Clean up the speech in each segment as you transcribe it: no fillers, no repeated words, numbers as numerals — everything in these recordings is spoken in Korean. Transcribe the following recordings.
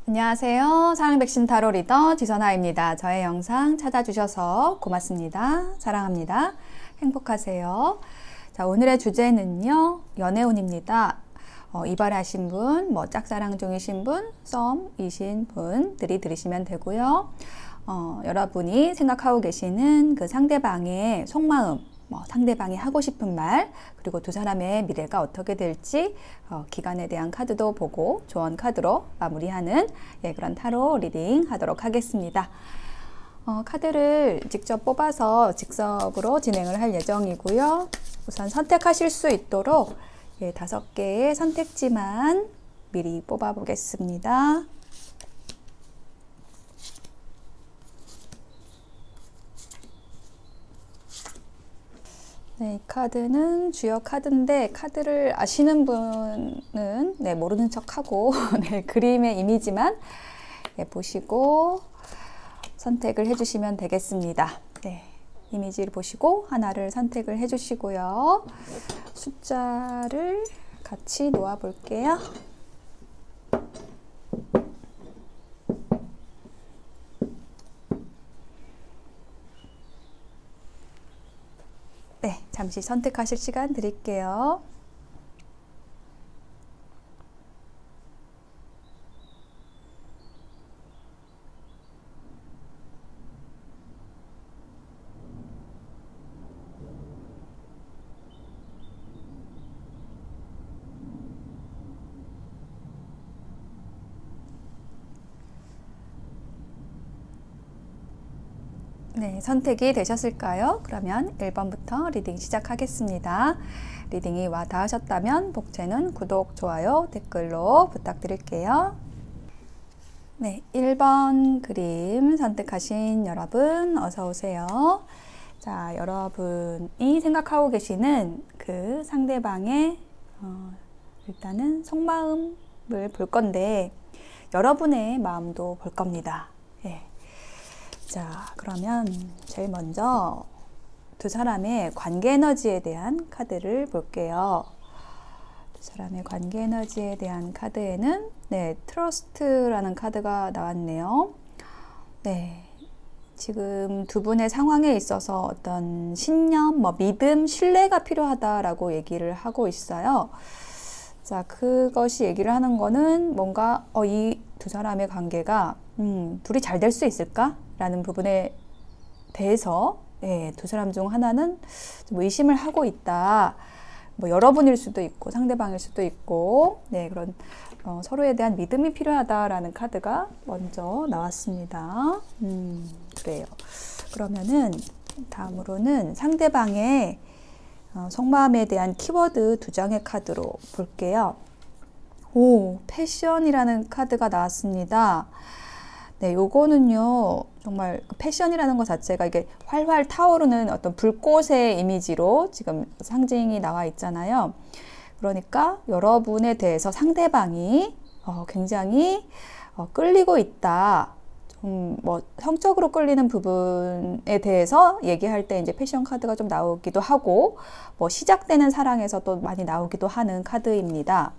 안녕하세요. 사랑백신 타로 리더 지선아입니다. 저의 영상 찾아주셔서 고맙습니다. 사랑합니다. 행복하세요. 자, 오늘의 주제는요, 연애운입니다. 이별하신 분, 짝사랑 중이신 분, 썸이신 분들이 들으시면 되고요. 여러분이 생각하고 계시는 그 상대방의 속마음, 상대방이 하고 싶은 말, 그리고 두 사람의 미래가 어떻게 될지 기간에 대한 카드도 보고 조언 카드로 마무리하는 그런 타로 리딩 하도록 하겠습니다. 카드를 직접 뽑아서 즉석으로 진행을 할 예정이고요. 우선 선택하실 수 있도록 5개의 선택지만 미리 뽑아 보겠습니다. 네, 이 카드는 주역 카드인데 카드를 아시는 분은 모르는 척하고 그림의 이미지만 보시고 선택을 해주시면 되겠습니다. 이미지를 보시고 하나를 선택을 해주시고요. 숫자를 같이 놓아 볼게요. 잠시 선택하실 시간 드릴게요. 네, 선택이 되셨을까요? 그러면 1번부터 리딩 시작하겠습니다. 리딩이 와 닿으셨다면 복채는 구독, 좋아요, 댓글로 부탁드릴게요. 네, 1번 그림 선택하신 여러분 어서 오세요. 자, 여러분이 생각하고 계시는 그 상대방의 일단은 속마음을 볼 건데 여러분의 마음도 볼 겁니다. 자, 그러면 제일 먼저 두 사람의 관계 에너지에 대한 카드를 볼게요. 두 사람의 관계 에너지에 대한 카드에는 트러스트라는 카드가 나왔네요. 지금 두 분의 상황에 있어서 어떤 신념, 믿음, 신뢰가 필요하다라고 얘기를 하고 있어요. 자, 그것이 얘기를 하는 거는 뭔가 이 두 사람의 관계가 둘이 잘 될 수 있을까? 라는 부분에 대해서 두 사람 중 하나는 좀 의심을 하고 있다. 여러분일 수도 있고 상대방일 수도 있고 그런 서로에 대한 믿음이 필요하다라는 카드가 먼저 나왔습니다. 그래요. 그러면은 다음으로는 상대방의 속마음에 대한 키워드 2장의 카드로 볼게요. 패션이라는 카드가 나왔습니다. 요거는요, 정말 패션이라는 것 자체가 이게 활활 타오르는 어떤 불꽃의 이미지로 지금 상징이 나와 있잖아요. 그러니까 여러분에 대해서 상대방이 굉장히 끌리고 있다. 좀 성적으로 끌리는 부분에 대해서 얘기할 때 이제 패션 카드가 좀 나오기도 하고, 시작되는 사랑에서 또 많이 나오기도 하는 카드입니다.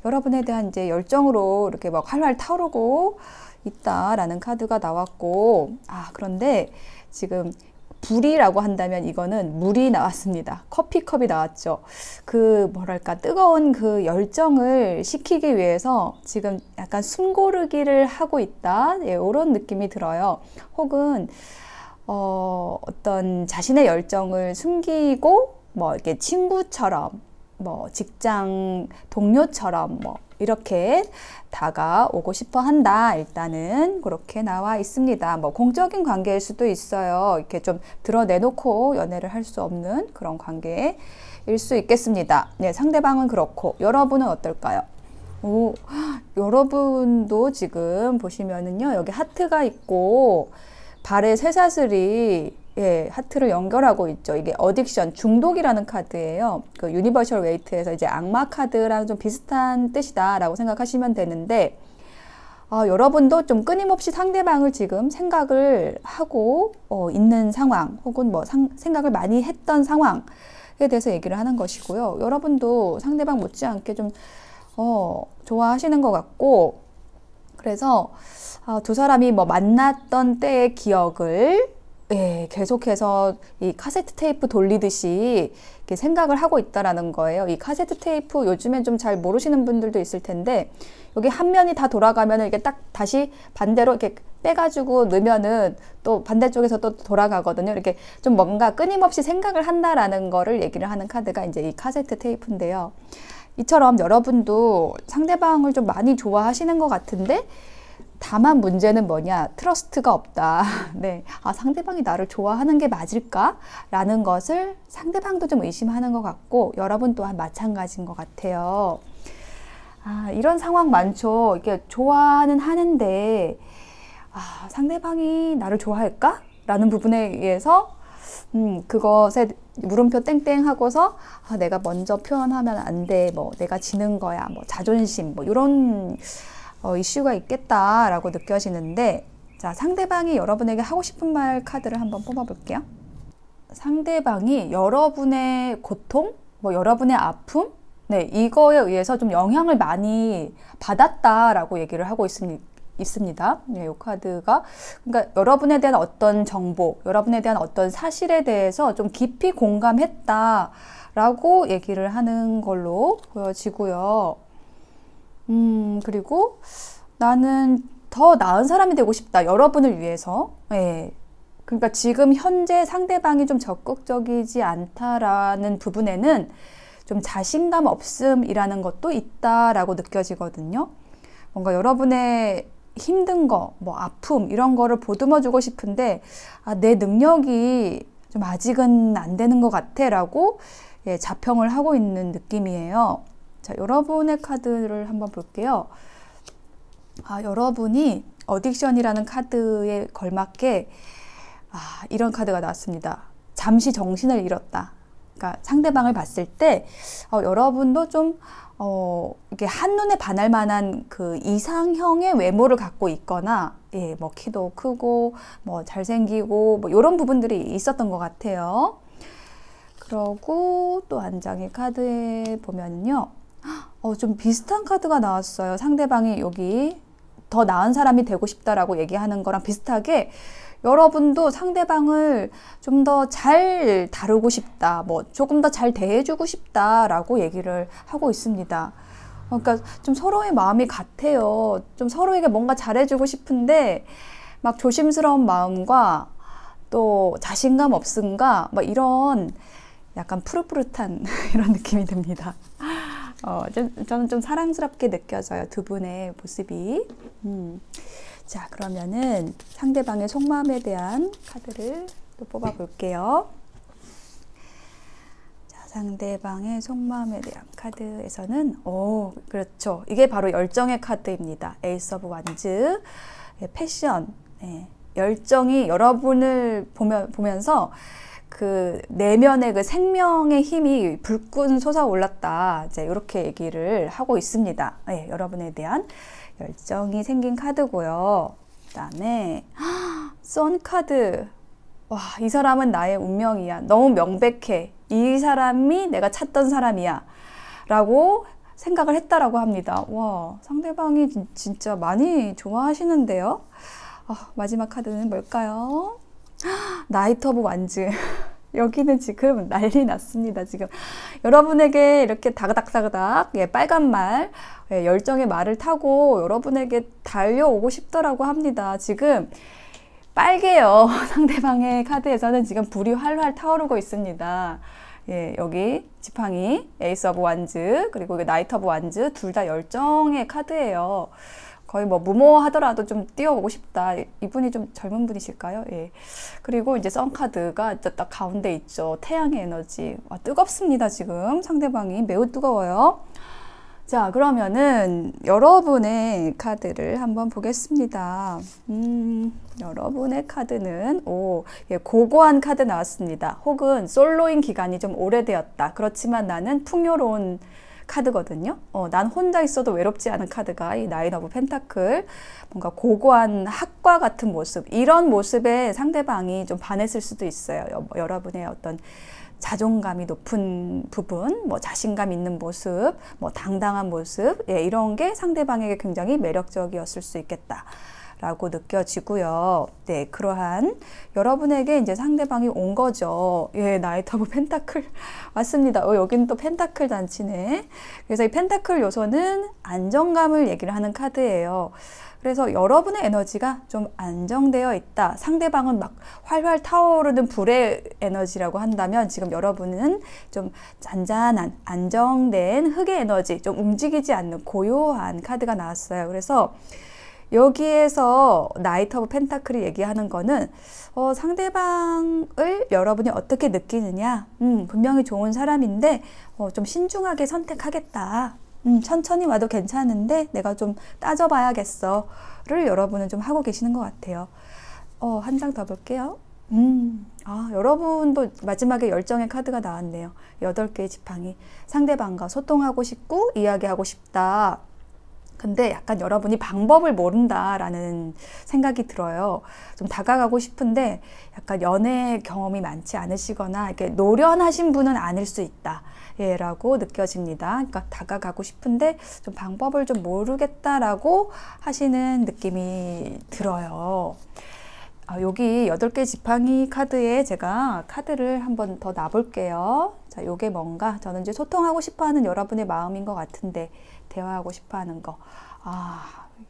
여러분에 대한 이제 열정으로 이렇게 활활 타오르고 있다라는 카드가 나왔고, 그런데 지금 불이라고 한다면 이거는 물이 나왔습니다. 커피컵이 나왔죠. 뜨거운 그 열정을 식히기 위해서 지금 약간 숨고르기를 하고 있다. 이런 느낌이 들어요. 혹은 어떤 자신의 열정을 숨기고 이렇게 친구처럼 직장 동료처럼 이렇게 다가오고 싶어 한다. 일단은 그렇게 나와 있습니다. 공적인 관계일 수도 있어요. 이렇게 좀 드러내놓고 연애를 할 수 없는 그런 관계일 수 있겠습니다. 상대방은 그렇고 여러분은 어떨까요? 여러분도 지금 보시면은요, 여기 하트가 있고 발에 쇠사슬이 하트를 연결하고 있죠. 이게 어딕션, 중독이라는 카드예요. 그 유니버셜 웨이트에서 이제 악마 카드랑 좀 비슷한 뜻이다라고 생각하시면 되는데, 여러분도 좀 끊임없이 상대방을 지금 생각을 하고 있는 상황, 혹은 생각을 많이 했던 상황, 대해서 얘기를 하는 것이고요. 여러분도 상대방 못지않게 좀 좋아하시는 것 같고, 그래서 두 사람이 뭐 만났던 때의 기억을 계속해서 이 카세트 테이프 돌리듯이 이렇게 생각을 하고 있다라는 거예요. 이 카세트 테이프 요즘엔 좀 잘 모르시는 분들도 있을 텐데, 여기 한 면이 다 돌아가면은 이게 딱 다시 반대로 이렇게 빼가지고 넣으면은 또 반대쪽에서 또 돌아가거든요. 이렇게 좀 뭔가 끊임없이 생각을 한다라는 거를 얘기를 하는 카드가 이제 이 카세트 테이프인데요. 이처럼 여러분도 상대방을 좀 많이 좋아하시는 것 같은데, 다만 문제는 뭐냐? 트러스트가 없다. 네. 상대방이 나를 좋아하는 게 맞을까? 라는 것을 상대방도 좀 의심하는 것 같고, 여러분 또한 마찬가지인 것 같아요. 이런 상황 많죠. 이게 좋아는 하는데, 상대방이 나를 좋아할까? 라는 부분에 의해서, 그것에 물음표 땡땡 하고서, 내가 먼저 표현하면 안 돼. 뭐, 내가 지는 거야. 뭐, 자존심. 뭐, 이런, 이슈가 있겠다라고 느껴지는데, 자, 상대방이 여러분에게 하고 싶은 말 카드를 한번 뽑아볼게요. 상대방이 여러분의 고통, 뭐 여러분의 아픔, 네, 이거에 의해서 좀 영향을 많이 받았다라고 얘기를 하고 있습니다. 네, 이 카드가 그러니까 여러분에 대한 어떤 정보, 여러분에 대한 어떤 사실에 대해서 좀 깊이 공감했다라고 얘기를 하는 걸로 보여지고요. 그리고 나는 더 나은 사람이 되고 싶다. 여러분을 위해서. 예. 그러니까 지금 현재 상대방이 좀 적극적이지 않다라는 부분에는 좀 자신감 없음이라는 것도 있다라고 느껴지거든요. 뭔가 여러분의 힘든 거, 뭐 아픔 이런 거를 보듬어 주고 싶은데 내 능력이 좀 아직은 안 되는 것 같아 라고 자평을 하고 있는 느낌이에요. 자, 여러분의 카드를 한번 볼게요. 여러분이 어딕션이라는 카드에 걸맞게 이런 카드가 나왔습니다. 잠시 정신을 잃었다. 그러니까 상대방을 봤을 때 여러분도 좀 이게 한눈에 반할 만한 그 이상형의 외모를 갖고 있거나, 뭐 키도 크고 뭐 잘생기고 뭐 이런 부분들이 있었던 것 같아요. 그러고 또 한 장의 카드에 보면요. 좀 비슷한 카드가 나왔어요. 상대방이 여기 더 나은 사람이 되고 싶다라고 얘기하는 거랑 비슷하게 여러분도 상대방을 좀 더 잘 다루고 싶다, 뭐 조금 더 잘 대해주고 싶다라고 얘기를 하고 있습니다. 그러니까 좀 서로의 마음이 같아요. 좀 서로에게 뭔가 잘해주고 싶은데 막 조심스러운 마음과 또 자신감 없음과 막 이런 약간 푸릇푸릇한 이런 느낌이 듭니다. 저는 좀 사랑스럽게 느껴져요. 두 분의 모습이. 자, 그러면은 상대방의 속마음에 대한 카드를 또 뽑아 볼게요. 자, 상대방의 속마음에 대한 카드에서는 그렇죠. 이게 바로 열정의 카드입니다. 에이스 오브 완즈. 패션. 열정이 여러분을 보면서 그 내면의 그 생명의 힘이 불끈 솟아올랐다. 이제 이렇게 얘기를 하고 있습니다. 여러분에 대한 열정이 생긴 카드고요. 그다음에 선 카드. 와, 이 사람은 나의 운명이야. 너무 명백해. 이 사람이 내가 찾던 사람이야. 라고 생각을 했다라고 합니다. 와, 상대방이 진짜 많이 좋아하시는데요. 마지막 카드는 뭘까요? 나이트 오브 완즈. 여기는 지금 난리 났습니다. 지금 여러분에게 이렇게 다그닥다그닥 빨간 말, 열정의 말을 타고 여러분에게 달려오고 싶더라고 합니다. 지금 빨개요. 상대방의 카드에서는 지금 불이 활활 타오르고 있습니다. 여기 지팡이, 에이스 오브 완즈, 그리고 나이트 오브 완즈 둘 다 열정의 카드예요. 거의 뭐 무모하더라도 좀 뛰어오고 싶다. 이분이 좀 젊은 분이실까요? 그리고 이제 선 카드가 딱 가운데 있죠. 태양의 에너지. 뜨겁습니다. 지금 상대방이 매우 뜨거워요. 자, 그러면은 여러분의 카드를 한번 보겠습니다. 여러분의 카드는 고고한 카드 나왔습니다. 혹은 솔로인 기간이 좀 오래되었다. 그렇지만 나는 풍요로운 카드거든요. 난 혼자 있어도 외롭지 않은 카드가 이 나인 오브 펜타클, 뭔가 고고한 학과 같은 모습, 이런 모습에 상대방이 좀 반했을 수도 있어요. 여러분의 어떤 자존감이 높은 부분, 뭐 자신감 있는 모습, 뭐 당당한 모습, 예, 이런 게 상대방에게 굉장히 매력적이었을 수 있겠다 라고 느껴지고요. 네, 그러한 여러분에게 이제 상대방이 온 거죠. 예, 나이트 오브 펜타클 맞습니다. 여기는 또 펜타클 잔치네. 그래서 이 펜타클 요소는 안정감을 얘기를 하는 카드예요. 그래서 여러분의 에너지가 좀 안정되어 있다. 상대방은 막 활활 타오르는 불의 에너지라고 한다면 지금 여러분은 좀 잔잔한 안정된 흑의 에너지, 좀 움직이지 않는 고요한 카드가 나왔어요. 그래서 여기에서 나이트 오브 펜타클이 얘기하는 거는 상대방을 여러분이 어떻게 느끼느냐, 분명히 좋은 사람인데 좀 신중하게 선택하겠다, 천천히 와도 괜찮은데 내가 좀 따져봐야겠어 를 여러분은 좀 하고 계시는 것 같아요. 한 장 더 볼게요. 여러분도 마지막에 열정의 카드가 나왔네요. 8개의 지팡이. 상대방과 소통하고 싶고 이야기하고 싶다. 근데 약간 여러분이 방법을 모른다라는 생각이 들어요. 좀 다가가고 싶은데 약간 연애 경험이 많지 않으시거나 이렇게 노련하신 분은 아닐 수 있다. 예, 라고 느껴집니다. 그러니까 다가가고 싶은데 좀 방법을 좀 모르겠다라고 하시는 느낌이 들어요. 여기 8개 지팡이 카드에 제가 카드를 한번 더 놔볼게요. 자, 요게 뭔가 저는 이제 소통하고 싶어 하는 여러분의 마음인 것 같은데 대화하고 싶어 하는 거.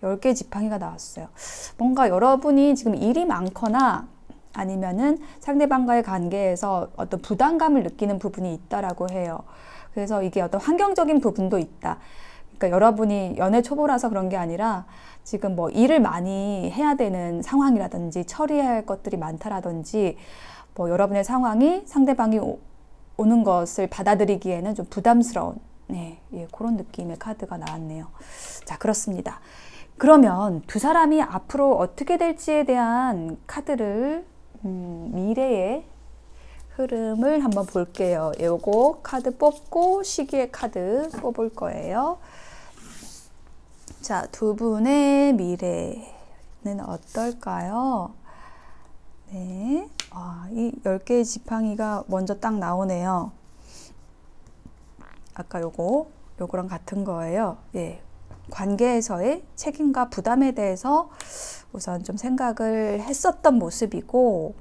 10개 지팡이가 나왔어요. 뭔가 여러분이 지금 일이 많거나 아니면은 상대방과의 관계에서 어떤 부담감을 느끼는 부분이 있다라고 해요. 그래서 이게 어떤 환경적인 부분도 있다. 그러니까 여러분이 연애 초보라서 그런 게 아니라 지금 뭐 일을 많이 해야 되는 상황이라든지 처리해야 할 것들이 많다라든지 뭐 여러분의 상황이 상대방이 오는 것을 받아들이기에는 좀 부담스러운 그런 느낌의 카드가 나왔네요. 자, 그렇습니다. 그러면 두 사람이 앞으로 어떻게 될지에 대한 카드를 미래의 흐름을 한번 볼게요. 요거 카드 뽑고 시기의 카드 뽑을 거예요. 자, 두 분의 미래는 어떨까요? 네, 이 10개의 지팡이가 먼저 딱 나오네요. 아까 요거랑 같은 거예요. 예, 관계에서의 책임과 부담에 대해서 우선 좀 생각을 했었던 모습이고,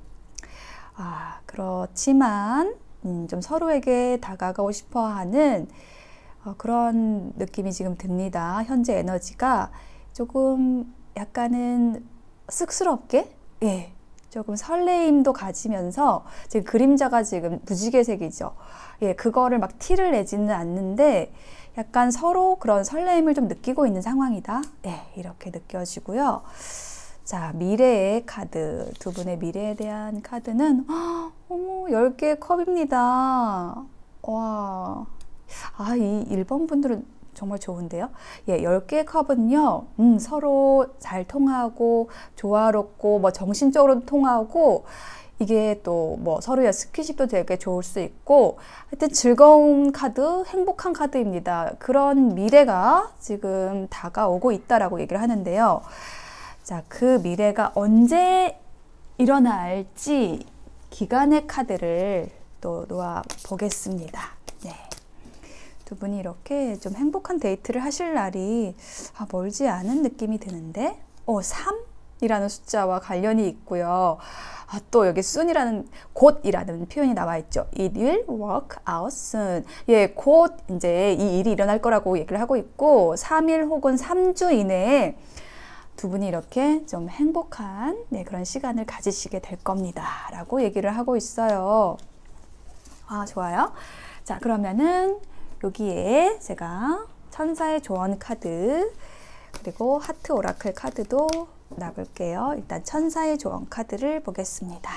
그렇지만 좀 서로에게 다가가고 싶어 하는 그런 느낌이 지금 듭니다. 현재 에너지가 조금 약간은 쑥스럽게, 예, 조금 설레임도 가지면서 지금 그림자가 지금 무지개색이죠. 예, 그거를 막 티를 내지는 않는데 약간 서로 그런 설레임을 좀 느끼고 있는 상황이다. 예, 이렇게 느껴지고요. 자, 미래의 카드, 두 분의 미래에 대한 카드는 어머, 10개의 컵입니다. 와, 이 1번 분들은 정말 좋은데요. 예, 10개의 컵은요, 서로 잘 통하고 조화롭고 뭐 정신적으로 통하고 이게 또 뭐 서로의 스킨십도 되게 좋을 수 있고 하여튼 즐거운 카드, 행복한 카드입니다. 그런 미래가 지금 다가오고 있다라고 얘기를 하는데요. 자, 그 미래가 언제 일어날지 기간의 카드를 또 놓아 보겠습니다. 네. 두 분이 이렇게 좀 행복한 데이트를 하실 날이 멀지 않은 느낌이 드는데 3이라는 숫자와 관련이 있고요. 또 여기 soon이라는 곧이라는 표현이 나와 있죠. It will work out soon. 예, 곧 이제 이 일이 일어날 거라고 얘기를 하고 있고 3일 혹은 3주 이내에 두 분이 이렇게 좀 행복한 그런 시간을 가지시게 될 겁니다. 라고 얘기를 하고 있어요. 좋아요. 자, 그러면은 여기에 제가 천사의 조언 카드 그리고 하트 오라클 카드도 놔볼게요. 일단 천사의 조언 카드를 보겠습니다.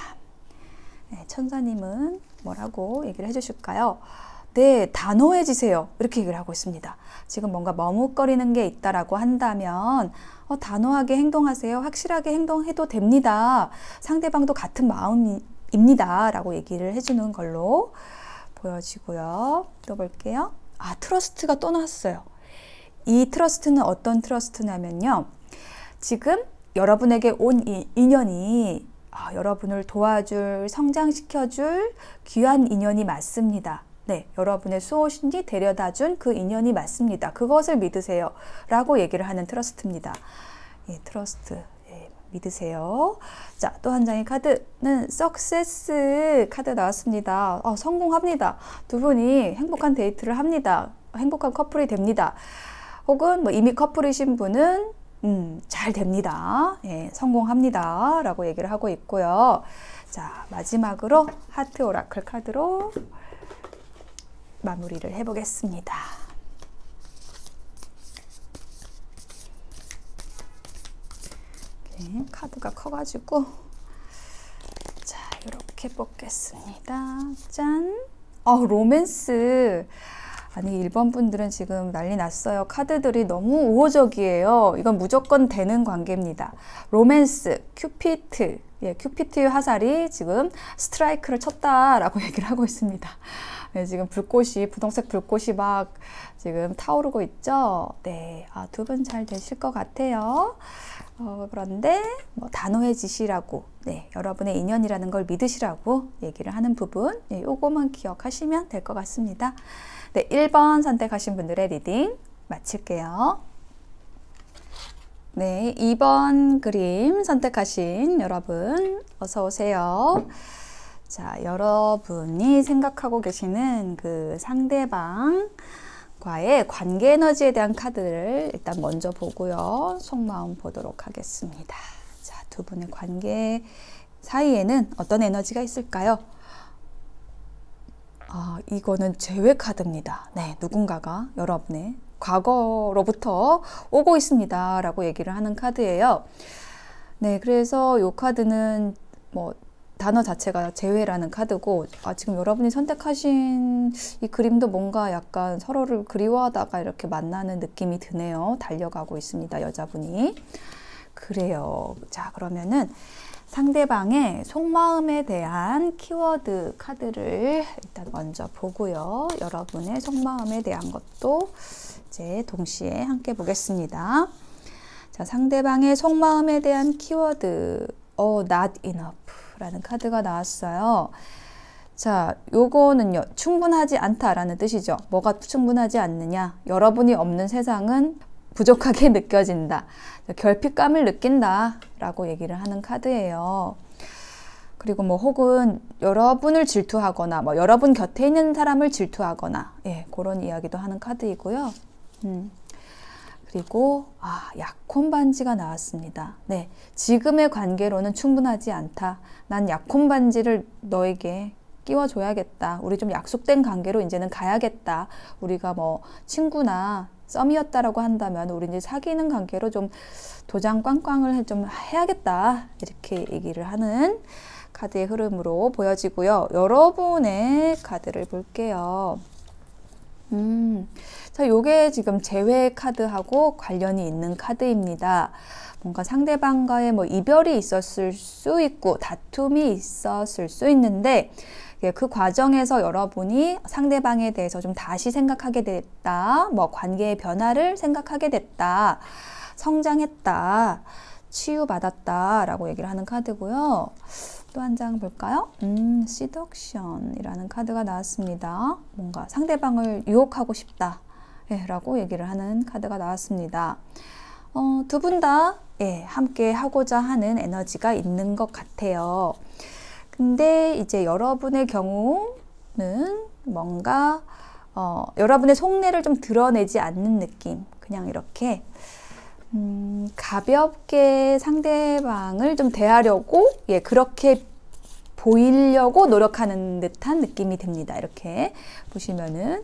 네, 천사님은 뭐라고 얘기를 해주실까요? 네, 단호해지세요. 이렇게 얘기를 하고 있습니다. 지금 뭔가 머뭇거리는 게 있다라고 한다면 단호하게 행동하세요. 확실하게 행동해도 됩니다. 상대방도 같은 마음입니다. 라고 얘기를 해주는 걸로 보여지고요. 또 볼게요. 트러스트가 또 나왔어요. 이 트러스트는 어떤 트러스트냐면요. 지금 여러분에게 온 이 인연이 여러분을 도와줄, 성장시켜줄 귀한 인연이 맞습니다. 네, 여러분의 수호신이 데려다준 그 인연이 맞습니다. 그것을 믿으세요. 라고 얘기를 하는 트러스트입니다. 예, 트러스트. 예, 믿으세요. 자, 또 한 장의 카드는 석세스 카드 나왔습니다. 성공합니다. 두 분이 행복한 데이트를 합니다. 행복한 커플이 됩니다. 혹은 뭐 이미 커플이신 분은 잘 됩니다. 예, 성공합니다. 라고 얘기를 하고 있고요. 자, 마지막으로 하트 오라클 카드로 마무리를 해보겠습니다. 이렇게 카드가 커가지고 자, 이렇게 뽑겠습니다. 짠! 로맨스. 아니 1번 분들은 지금 난리 났어요. 카드들이 너무 우호적이에요. 이건 무조건 되는 관계입니다. 로맨스, 큐피트. 예, 큐피트의 화살이 지금 스트라이크를 쳤다라고 얘기를 하고 있습니다. 네, 지금 불꽃이, 분홍색 불꽃이 막 지금 타오르고 있죠. 네, 두 분 잘 되실 것 같아요. 그런데 뭐 단호해지시라고, 네, 여러분의 인연이라는 걸 믿으시라고 얘기를 하는 부분, 네, 요거만 기억하시면 될 것 같습니다. 네, 1번 선택하신 분들의 리딩 마칠게요. 네, 2번 그림 선택하신 여러분 어서 오세요. 자, 여러분이 생각하고 계시는 그 상대방과의 관계 에너지에 대한 카드를 일단 먼저 보고요. 속마음 보도록 하겠습니다. 자, 두 분의 관계 사이에는 어떤 에너지가 있을까요? 이거는 제외 카드입니다. 네, 누군가가 여러분의 과거로부터 오고 있습니다. 라고 얘기를 하는 카드예요. 네, 그래서 이 카드는 뭐 단어 자체가 제외라는 카드고, 지금 여러분이 선택하신 이 그림도 뭔가 약간 서로를 그리워하다가 이렇게 만나는 느낌이 드네요. 달려가고 있습니다. 여자분이. 그래요. 자, 그러면은 상대방의 속마음에 대한 키워드 카드를 일단 먼저 보고요. 여러분의 속마음에 대한 것도 이제 동시에 함께 보겠습니다. 자, 상대방의 속마음에 대한 키워드, not enough 라는 카드가 나왔어요. 자, 요거는요, 충분하지 않다라는 뜻이죠. 뭐가 충분하지 않느냐? 여러분이 없는 세상은 부족하게 느껴진다. 결핍감을 느낀다 라고 얘기를 하는 카드예요. 그리고 뭐 혹은 여러분을 질투하거나 뭐 여러분 곁에 있는 사람을 질투하거나, 예, 그런 이야기도 하는 카드이고요. 그리고 약혼 반지가 나왔습니다. 네, 지금의 관계로는 충분하지 않다. 난 약혼 반지를 너에게 끼워줘야겠다. 우리 좀 약속된 관계로 이제는 가야겠다. 우리가 뭐 친구나 썸이었다라고 한다면 우리 이제 사귀는 관계로 좀 도장 꽝꽝을 좀 해야겠다. 이렇게 얘기를 하는 카드의 흐름으로 보여지고요. 여러분의 카드를 볼게요. 자, 요게 지금 제외 카드하고 관련이 있는 카드입니다. 뭔가 상대방과의 뭐 이별이 있었을 수 있고 다툼이 있었을 수 있는데, 그 과정에서 여러분이 상대방에 대해서 좀 다시 생각하게 됐다. 뭐 관계의 변화를 생각하게 됐다. 성장했다. 치유받았다. 라고 얘기를 하는 카드고요. 또 한 장 볼까요? 시덕션이라는 카드가 나왔습니다. 뭔가 상대방을 유혹하고 싶다. 예, 라고 얘기를 하는 카드가 나왔습니다. 두 분 다, 예, 함께 하고자 하는 에너지가 있는 것 같아요. 근데 이제 여러분의 경우는 뭔가 여러분의 속내를 좀 드러내지 않는 느낌. 그냥 이렇게 가볍게 상대방을 좀 대하려고, 예, 그렇게 보이려고 노력하는 듯한 느낌이 듭니다. 이렇게 보시면은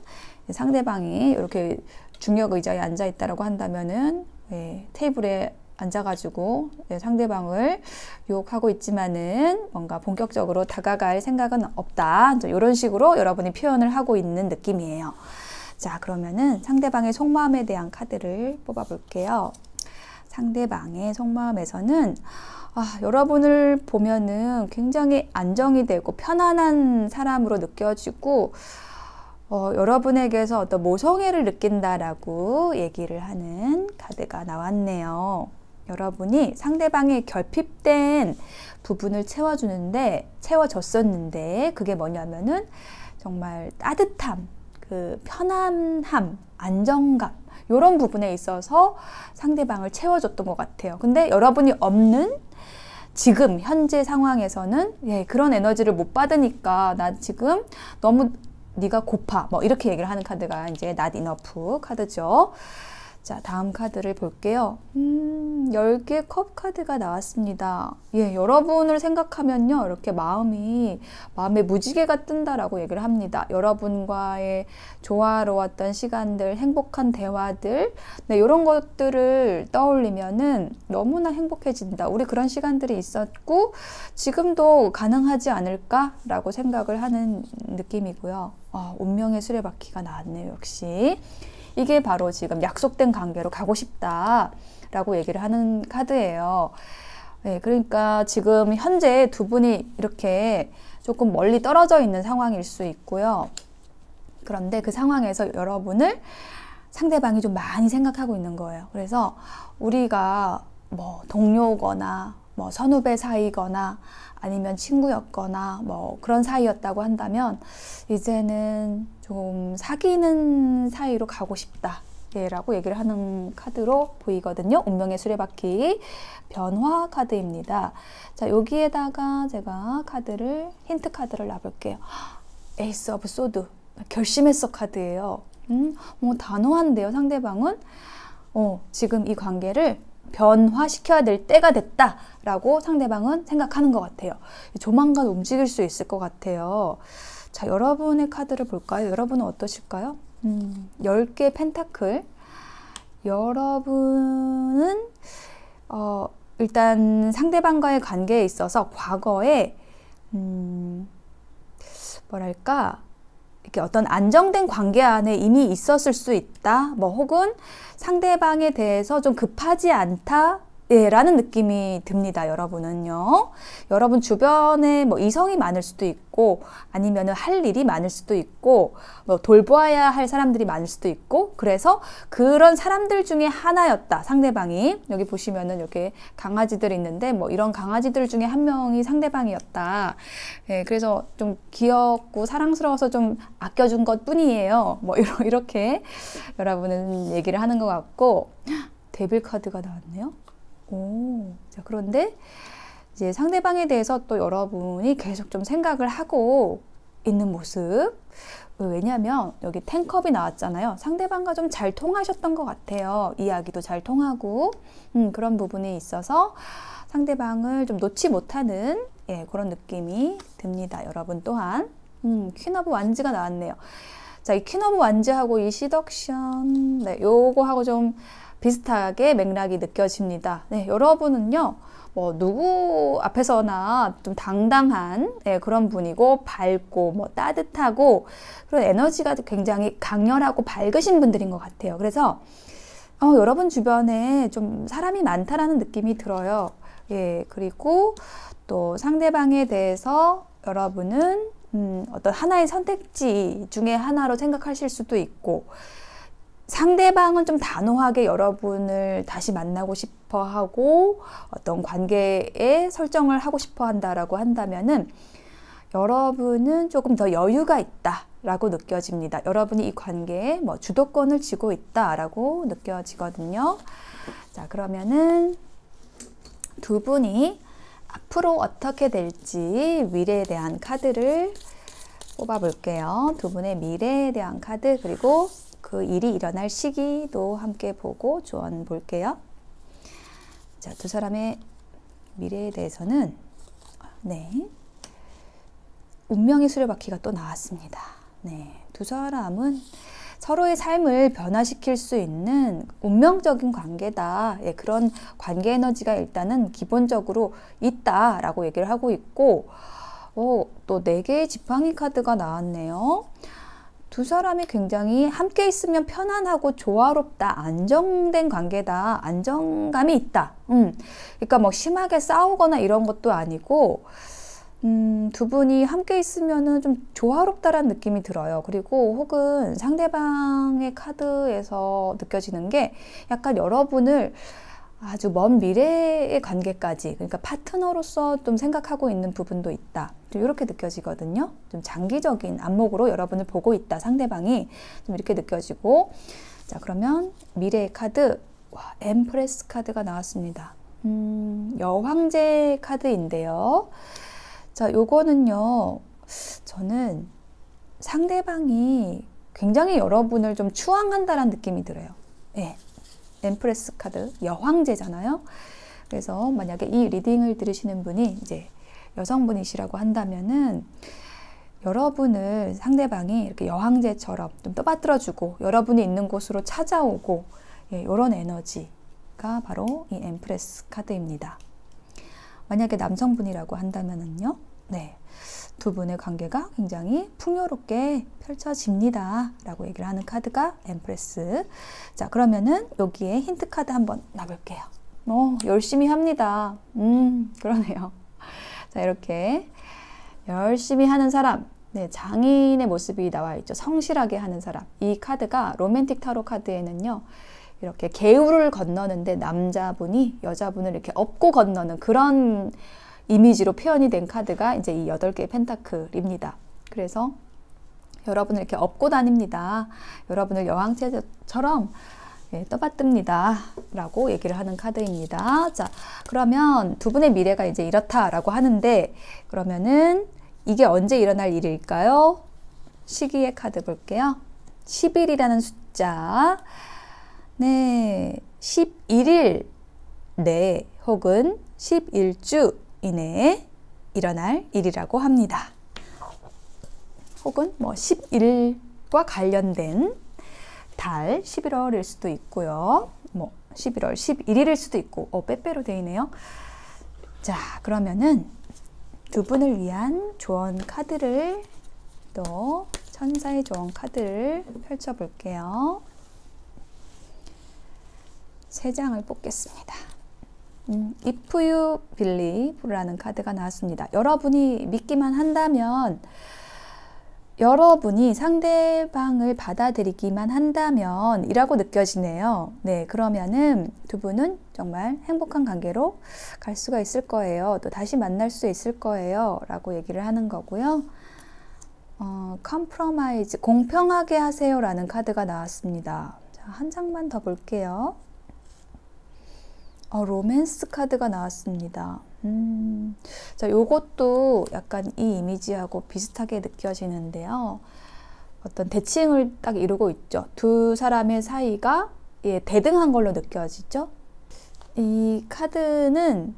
상대방이 이렇게 중력 의자에 앉아 있다라고 한다면은, 예, 테이블에 앉아가지고, 예, 상대방을 유혹하고 있지만은 뭔가 본격적으로 다가갈 생각은 없다. 이런 식으로 여러분이 표현을 하고 있는 느낌이에요. 자, 그러면은 상대방의 속마음에 대한 카드를 뽑아 볼게요. 상대방의 속마음에서는 여러분을 보면은 굉장히 안정이 되고 편안한 사람으로 느껴지고, 여러분에게서 어떤 모성애를 느낀다라고 얘기를 하는 카드가 나왔네요. 여러분이 상대방의 결핍된 부분을 채워줬었는데 그게 뭐냐면은 정말 따뜻함, 그 편안함, 안정감 이런 부분에 있어서 상대방을 채워줬던 것 같아요. 근데 여러분이 없는 지금 현재 상황에서는 그런 에너지를 못 받으니까 나 지금 너무 네가 고파 뭐 이렇게 얘기를 하는 카드가 이제 Not Enough 카드죠. 자, 다음 카드를 볼게요. 10개의 컵 카드가 나왔습니다. 여러분을 생각하면요, 이렇게 마음에 무지개가 뜬다라고 얘기를 합니다. 여러분과의 조화로웠던 시간들, 행복한 대화들, 이런 것들을 떠올리면은 너무나 행복해진다. 우리 그런 시간들이 있었고, 지금도 가능하지 않을까라고 생각을 하는 느낌이고요. 운명의 수레바퀴가 나왔네요, 역시. 이게 바로 지금 약속된 관계로 가고 싶다라고 얘기를 하는 카드예요. 그러니까 지금 현재 두 분이 이렇게 조금 멀리 떨어져 있는 상황일 수 있고요. 그런데 그 상황에서 여러분을 상대방이 좀 많이 생각하고 있는 거예요. 그래서 우리가 뭐 동료거나 뭐 선후배 사이거나 아니면 친구였거나 뭐 그런 사이였다고 한다면 이제는 좀 사귀는 사이로 가고 싶다 라고 얘기를 하는 카드로 보이거든요. 운명의 수레바퀴 변화 카드입니다. 자, 여기에다가 제가 힌트 카드를 놔볼게요. 에이스 오브 소드, 결심했어 카드예요. 뭐 단호한데요. 상대방은 지금 이 관계를 변화시켜야 될 때가 됐다라고 상대방은 생각하는 것 같아요. 조만간 움직일 수 있을 것 같아요. 자, 여러분의 카드를 볼까요? 여러분은 어떠실까요? 10개의 펜타클. 여러분은 일단 상대방과의 관계에 있어서 과거에 뭐랄까 이렇게 어떤 안정된 관계 안에 이미 있었을 수 있다. 뭐 혹은 상대방에 대해서 좀 급하지 않다. 라는 느낌이 듭니다. 여러분은요. 여러분 주변에 뭐 이성이 많을 수도 있고 아니면은 할 일이 많을 수도 있고 뭐 돌보아야 할 사람들이 많을 수도 있고 그래서 그런 사람들 중에 하나였다. 상대방이. 여기 보시면은 이렇게 강아지들이 있는데 뭐 이런 강아지들 중에 한 명이 상대방이었다. 그래서 좀 귀엽고 사랑스러워서 좀 아껴준 것 뿐이에요. 뭐 이렇게 여러분은 얘기를 하는 것 같고 데빌 카드가 나왔네요. 자, 그런데 이제 상대방에 대해서 또 여러분이 계속 좀 생각을 하고 있는 모습. 왜냐면 여기 10컵이 나왔잖아요. 상대방과 좀 잘 통하셨던 것 같아요. 이야기도 잘 통하고 그런 부분에 있어서 상대방을 좀 놓지 못하는 그런 느낌이 듭니다. 여러분 또한 퀸 오브 완즈가 나왔네요. 자, 이 퀸 오브 완즈하고 이 시덕션 요거하고 좀 비슷하게 맥락이 느껴집니다. 여러분은요, 뭐 누구 앞에서나 좀 당당한 그런 분이고 밝고 뭐 따뜻하고 그런 에너지가 굉장히 강렬하고 밝으신 분들인 것 같아요. 그래서 여러분 주변에 좀 사람이 많다라는 느낌이 들어요. 그리고 또 상대방에 대해서 여러분은 어떤 하나의 선택지 중에 하나로 생각하실 수도 있고 상대방은 좀 단호하게 여러분을 다시 만나고 싶어 하고 어떤 관계에 설정을 하고 싶어 한다라고 한다면은 여러분은 조금 더 여유가 있다라고 느껴집니다. 여러분이 이 관계에 뭐 주도권을 쥐고 있다라고 느껴지거든요. 자, 그러면은 두 분이 앞으로 어떻게 될지 미래에 대한 카드를 뽑아볼게요. 두 분의 미래에 대한 카드 그리고 그 일이 일어날 시기도 함께 보고 조언 볼게요. 자, 두 사람의 미래에 대해서는 운명의 수레바퀴가 또 나왔습니다. 두 사람은 서로의 삶을 변화시킬 수 있는 운명적인 관계다. 그런 관계 에너지가 일단은 기본적으로 있다라고 얘기를 하고 있고 또 4개의 지팡이 카드가 나왔네요. 두 사람이 굉장히 함께 있으면 편안하고 조화롭다. 안정된 관계다. 안정감이 있다. 그러니까 뭐 심하게 싸우거나 이런 것도 아니고 두 분이 함께 있으면은 좀 조화롭다라는 느낌이 들어요. 그리고 혹은 상대방의 카드에서 느껴지는 게 약간 여러분을 아주 먼 미래의 관계까지, 그러니까 파트너로서 좀 생각하고 있는 부분도 있다. 좀 이렇게 느껴지거든요. 좀 장기적인 안목으로 여러분을 보고 있다. 상대방이 좀 이렇게 느껴지고. 자, 그러면 미래의 카드, 와, 엠프레스 카드가 나왔습니다. 여황제 카드인데요. 자, 요거는요, 저는 상대방이 굉장히 여러분을 좀 추앙한다라는 느낌이 들어요. 예. 엠프레스 카드, 여황제잖아요. 그래서 만약에 이 리딩을 들으시는 분이 이제 여성분이시라고 한다면은 여러분을 상대방이 이렇게 여황제처럼 좀 떠받들어주고 여러분이 있는 곳으로 찾아오고, 예, 이런 에너지가 바로 이 엠프레스 카드입니다. 만약에 남성분이라고 한다면은요, 네, 두 분의 관계가 굉장히 풍요롭게 펼쳐집니다 라고 얘기를 하는 카드가 엠프레스. 자, 그러면은 여기에 힌트 카드 한번 놔볼게요. 열심히 합니다. 그러네요. 자, 이렇게 열심히 하는 사람, 네, 장인의 모습이 나와 있죠. 성실하게 하는 사람. 이 카드가 로맨틱 타로 카드에는요, 이렇게 개울을 건너는데 남자분이 여자분을 이렇게 업고 건너는 그런 이미지로 표현이 된 카드가 이제 이 8개의 펜타클입니다. 그래서 여러분을 이렇게 업고 다닙니다. 여러분을 여왕제처럼, 예, 떠받듭니다 라고 얘기를 하는 카드입니다. 자, 그러면 두 분의 미래가 이제 이렇다라고 하는데, 그러면은 이게 언제 일어날 일일까요? 시기의 카드 볼게요. 10일이라는 숫자. 네, 11일 내 혹은 11주 이내에 일어날 일이라고 합니다. 혹은 뭐 11일과 관련된 달, 11월일 수도 있고요. 뭐 11월 11일일 수도 있고, 빼빼로 되어 있네요. 자, 그러면은 두 분을 위한 조언 카드를, 또 천사의 조언 카드를 펼쳐 볼게요. 3장을 뽑겠습니다. If you believe라는 카드가 나왔습니다. 여러분이 믿기만 한다면, 여러분이 상대방을 받아들이기만 한다면 이라고 느껴지네요. 네, 그러면은 두 분은 정말 행복한 관계로 갈 수가 있을 거예요. 또 다시 만날 수 있을 거예요 라고 얘기를 하는 거고요. compromise, 공평하게 하세요 라는 카드가 나왔습니다. 자, 한 장만 더 볼게요. 로맨스 카드가 나왔습니다. 자, 요것도 약간 이 이미지하고 비슷하게 느껴지는데요. 어떤 대칭을 딱 이루고 있죠. 두 사람의 사이가, 예, 대등한 걸로 느껴지죠. 이 카드는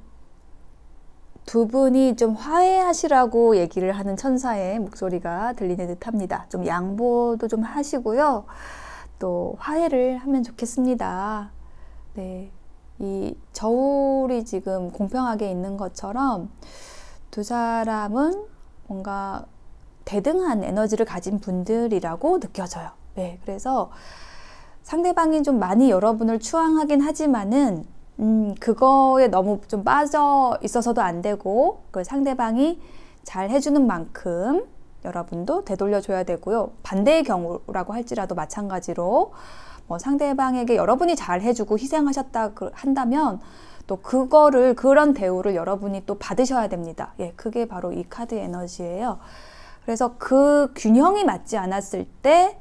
두 분이 좀 화해하시라고 얘기를 하는 천사의 목소리가 들리는 듯 합니다. 좀 양보도 좀 하시고요. 또 화해를 하면 좋겠습니다. 네. 이 저울이 지금 공평하게 있는 것처럼 두 사람은 뭔가 대등한 에너지를 가진 분들이라고 느껴져요. 네, 그래서 상대방이 좀 많이 여러분을 추앙하긴 하지만은 그거에 너무 좀 빠져 있어서도 안 되고, 그 상대방이 잘 해주는 만큼 여러분도 되돌려줘야 되고요. 반대의 경우라고 할지라도 마찬가지로 상대방에게 여러분이 잘 해주고 희생하셨다 한다면 또 그거를, 그런 대우를 여러분이 또 받으셔야 됩니다. 예, 그게 바로 이 카드 에너지예요. 그래서 그 균형이 맞지 않았을 때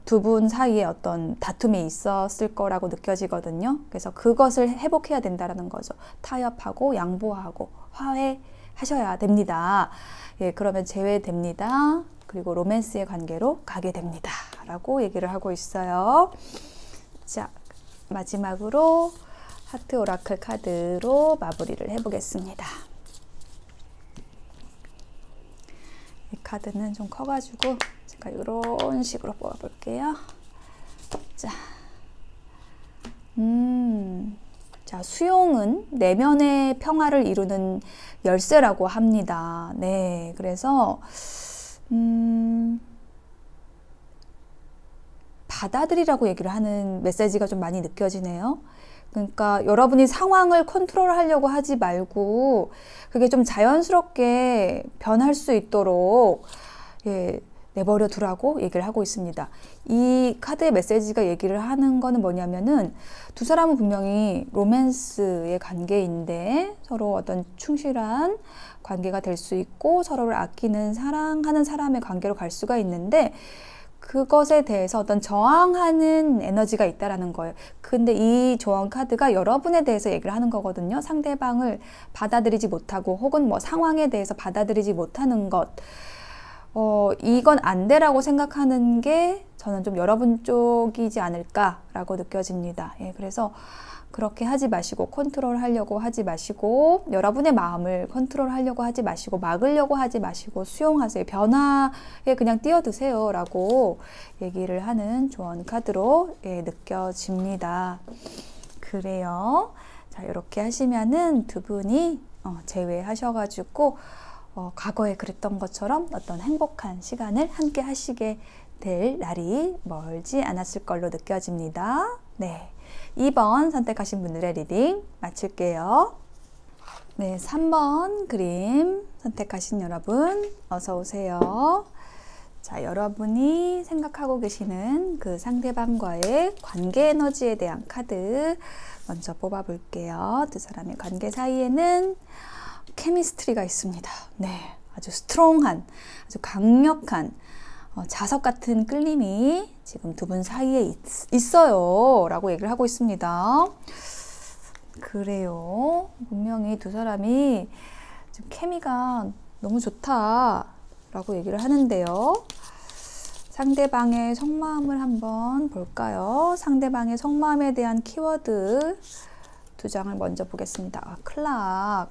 두 분 사이에 어떤 다툼이 있었을 거라고 느껴지거든요. 그래서 그것을 회복해야 된다는 거죠. 타협하고 양보하고 화해하셔야 됩니다. 예, 그러면 재회됩니다. 그리고 로맨스의 관계로 가게 됩니다 라고 얘기를 하고 있어요. 자, 마지막으로 하트 오라클 카드로 마무리를 해보겠습니다. 이 카드는 좀 커가지고 제가 이런 식으로 뽑아볼게요. 자, 자, 수용은 내면의 평화를 이루는 열쇠라고 합니다. 네, 그래서 받아들이라고 얘기를 하는 메시지가 좀 많이 느껴지네요. 그러니까 여러분이 상황을 컨트롤하려고 하지 말고 그게 좀 자연스럽게 변할 수 있도록 예, 내버려 두라고 얘기를 하고 있습니다. 이 카드의 메시지가 얘기를 하는 거는 뭐냐면은 두 사람은 분명히 로맨스의 관계인데 서로 어떤 충실한 관계가 될 수 있고 서로를 아끼는 사랑하는 사람의 관계로 갈 수가 있는데 그것에 대해서 어떤 저항하는 에너지가 있다라는 거예요. 근데 이 조언 카드가 여러분에 대해서 얘기를 하는 거거든요. 상대방을 받아들이지 못하고 혹은 뭐 상황에 대해서 받아들이지 못하는 것. 이건 안 돼라고 생각하는 게 저는 좀 여러분 쪽이지 않을까라고 느껴집니다. 예, 그래서 그렇게 하지 마시고 컨트롤 하려고 하지 마시고 여러분의 마음을 컨트롤 하려고 하지 마시고 막으려고 하지 마시고 수용하세요. 변화에 그냥 뛰어드세요 라고 얘기를 하는 조언 카드로 예, 느껴집니다. 그래요. 자, 이렇게 하시면은 두 분이 재회하셔가지고 과거에 그랬던 것처럼 어떤 행복한 시간을 함께 하시게 될 날이 멀지 않았을 걸로 느껴집니다. 네. 2번 선택하신 분들의 리딩 마칠게요. 네, 3번 그림 선택하신 여러분 어서 오세요. 자, 여러분이 생각하고 계시는 그 상대방과의 관계 에너지에 대한 카드 먼저 뽑아 볼게요. 두 사람의 관계 사이에는 케미스트리가 있습니다. 네, 아주 스트롱한, 아주 강력한 자석 같은 끌림이 지금 두 분 사이에 있어요 라고 얘기를 하고 있습니다. 그래요. 분명히 두 사람이 지금 케미가 너무 좋다 라고 얘기를 하는데요. 상대방의 속마음을 한번 볼까요? 상대방의 속마음에 대한 키워드 두 장을 먼저 보겠습니다. 클락.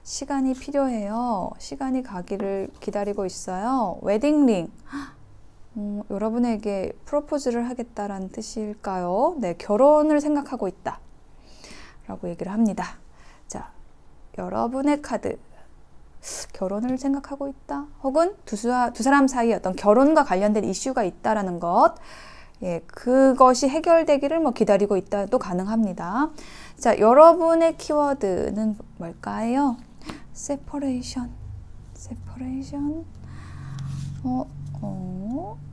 시간이 필요해요. 시간이 가기를 기다리고 있어요. 웨딩링. 여러분에게 프로포즈를 하겠다라는 뜻일까요? 네, 결혼을 생각하고 있다 라고 얘기를 합니다. 자, 여러분의 카드. 결혼을 생각하고 있다. 혹은 두 사람 사이에 어떤 결혼과 관련된 이슈가 있다라는 것. 예, 그것이 해결되기를 뭐 기다리고 있다도 가능합니다. 자, 여러분의 키워드는 뭘까요? separation.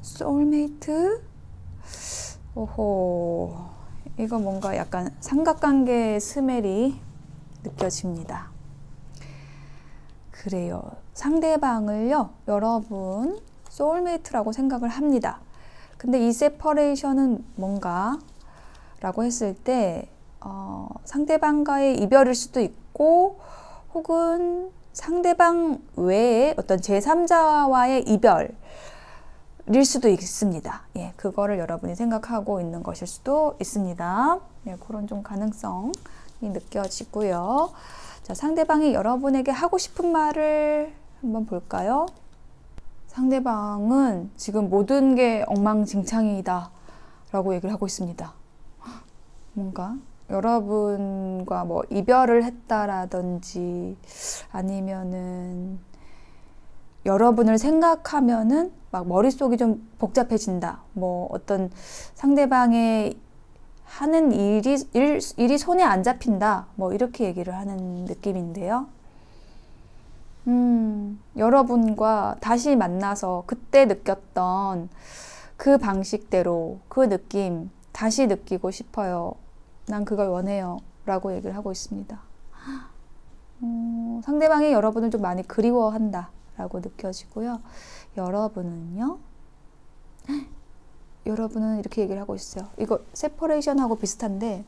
soulmate? 오호. 이거 뭔가 약간 삼각관계의 스멜이 느껴집니다. 그래요. 상대방을요, 여러분, 소울메이트라고 생각을 합니다. 근데 이 separation은 뭔가? 라고 했을 때, 상대방과의 이별일 수도 있고, 혹은 상대방 외에 어떤 제3자와의 이별일 수도 있습니다. 예, 그거를 여러분이 생각하고 있는 것일 수도 있습니다. 예, 그런 좀 가능성이 느껴지고요. 자, 상대방이 여러분에게 하고 싶은 말을 한번 볼까요? 상대방은 지금 모든 게 엉망진창이다 라고 얘기를 하고 있습니다. 뭔가 여러분과 뭐 이별을 했다라든지 아니면은 여러분을 생각하면은 막 머릿속이 좀 복잡해진다. 뭐 어떤 상대방의 하는 일이 손에 안 잡힌다. 뭐 이렇게 얘기를 하는 느낌인데요. 여러분과 다시 만나서 그때 느꼈던 그 방식대로 그 느낌 다시 느끼고 싶어요. 난 그걸 원해요. 라고 얘기를 하고 있습니다. 상대방이 여러분을 좀 많이 그리워한다. 라고 느껴지고요. 여러분은요? 여러분은 이렇게 얘기를 하고 있어요. 이거 세퍼레이션하고 비슷한데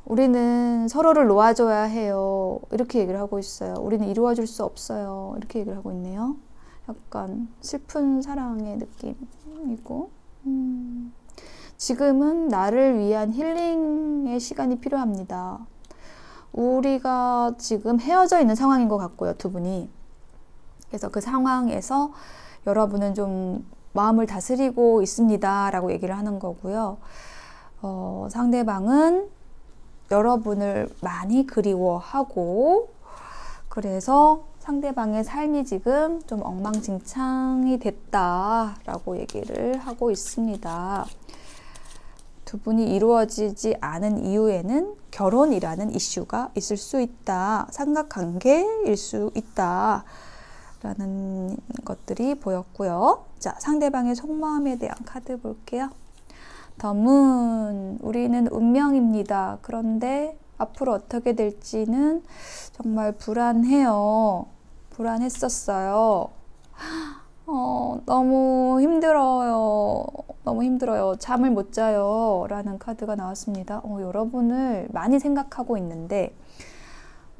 우리는 서로를 놓아줘야 해요. 이렇게 얘기를 하고 있어요. 우리는 이루어줄 수 없어요. 이렇게 얘기를 하고 있네요. 약간 슬픈 사랑의 느낌이고 지금은 나를 위한 힐링의 시간이 필요합니다. 우리가 지금 헤어져 있는 상황인 것 같고요. 두 분이. 그래서 그 상황에서 여러분은 좀 마음을 다스리고 있습니다. 라고 얘기를 하는 거고요. 상대방은 여러분을 많이 그리워하고 그래서 상대방의 삶이 지금 좀 엉망진창이 됐다라고 얘기를 하고 있습니다. 두 두 분이 이루어지지 않은 이유에는 결혼이라는 이슈가 있을 수 있다. 삼각관계일 수 있다. 라는 것들이 보였고요. 자, 상대방의 속마음에 대한 카드 볼게요. The Moon, 우리는 운명입니다. 그런데 앞으로 어떻게 될지는 정말 불안해요. 불안했었어요. 너무 힘들어요. 너무 힘들어요. 잠을 못 자요. 라는 카드가 나왔습니다. 여러분을 많이 생각하고 있는데,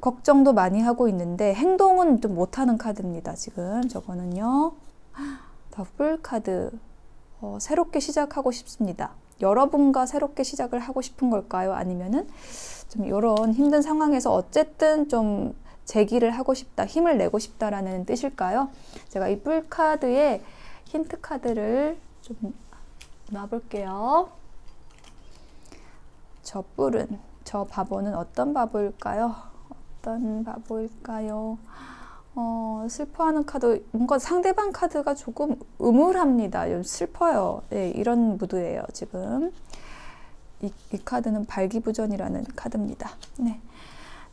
걱정도 많이 하고 있는데, 행동은 좀 못하는 카드입니다. 지금 저거는요. 더블 카드. 새롭게 시작하고 싶습니다. 여러분과 새롭게 시작을 하고 싶은 걸까요? 아니면은 좀 이런 힘든 상황에서 어쨌든 좀 제기를 하고 싶다, 힘을 내고 싶다라는 뜻일까요? 제가 이 뿔 카드에 힌트 카드를 좀 놔볼게요. 저 뿔은, 저 바보는 어떤 바보일까요? 어떤 바보일까요? 슬퍼하는 카드, 뭔가 상대방 카드가 조금 음울합니다. 좀 슬퍼요. 네, 이런 무드예요, 지금. 이 카드는 발기부전이라는 카드입니다. 네.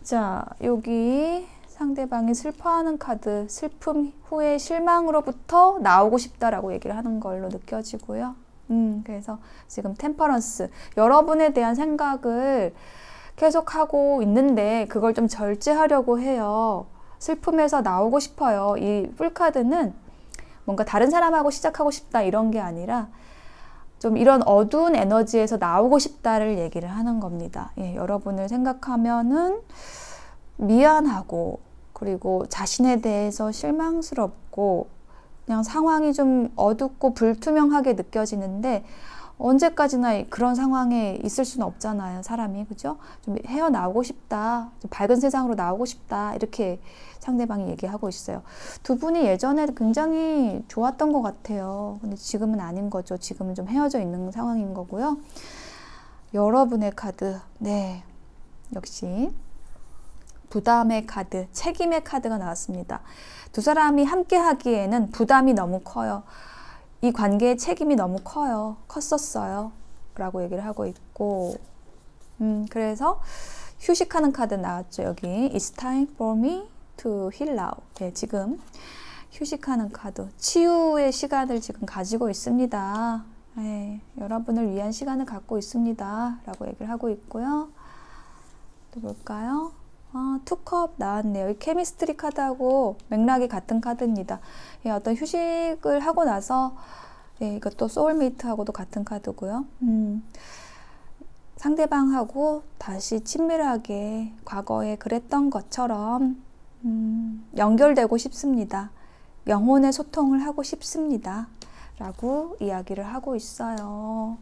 자, 여기 상대방이 슬퍼하는 카드, 슬픔 후에 실망으로부터 나오고 싶다라고 얘기를 하는 걸로 느껴지고요. 그래서 지금 템퍼런스, 여러분에 대한 생각을 계속 하고 있는데 그걸 좀 절제하려고 해요. 슬픔에서 나오고 싶어요. 이 뿔카드는 뭔가 다른 사람하고 시작하고 싶다 이런 게 아니라 좀 이런 어두운 에너지에서 나오고 싶다를 얘기를 하는 겁니다. 예, 여러분을 생각하면은 미안하고 그리고 자신에 대해서 실망스럽고 그냥 상황이 좀 어둡고 불투명하게 느껴지는데 언제까지나 그런 상황에 있을 수는 없잖아요, 사람이. 그죠? 좀 헤어나오고 싶다, 좀 밝은 세상으로 나오고 싶다, 이렇게 상대방이 얘기하고 있어요. 두 분이 예전에 굉장히 좋았던 것 같아요. 근데 지금은 아닌 거죠. 지금은 좀 헤어져 있는 상황인 거고요. 여러분의 카드, 네, 역시 부담의 카드, 책임의 카드가 나왔습니다. 두 사람이 함께 하기에는 부담이 너무 커요. 이 관계의 책임이 너무 커요. 컸었어요. 라고 얘기를 하고 있고, 그래서 휴식하는 카드 나왔죠. 여기 It's time for me to heal now. 네, 지금 휴식하는 카드, 치유의 시간을 지금 가지고 있습니다. 네, 여러분을 위한 시간을 갖고 있습니다. 라고 얘기를 하고 있고요. 또 볼까요? 투컵 나왔네요. 이 케미스트리 카드하고 맥락이 같은 카드입니다. 예, 어떤 휴식을 하고 나서, 예, 이것도 소울메이트하고도 같은 카드고요. 상대방하고 다시 친밀하게 과거에 그랬던 것처럼 연결되고 싶습니다. 영혼의 소통을 하고 싶습니다. 라고 이야기를 하고 있어요.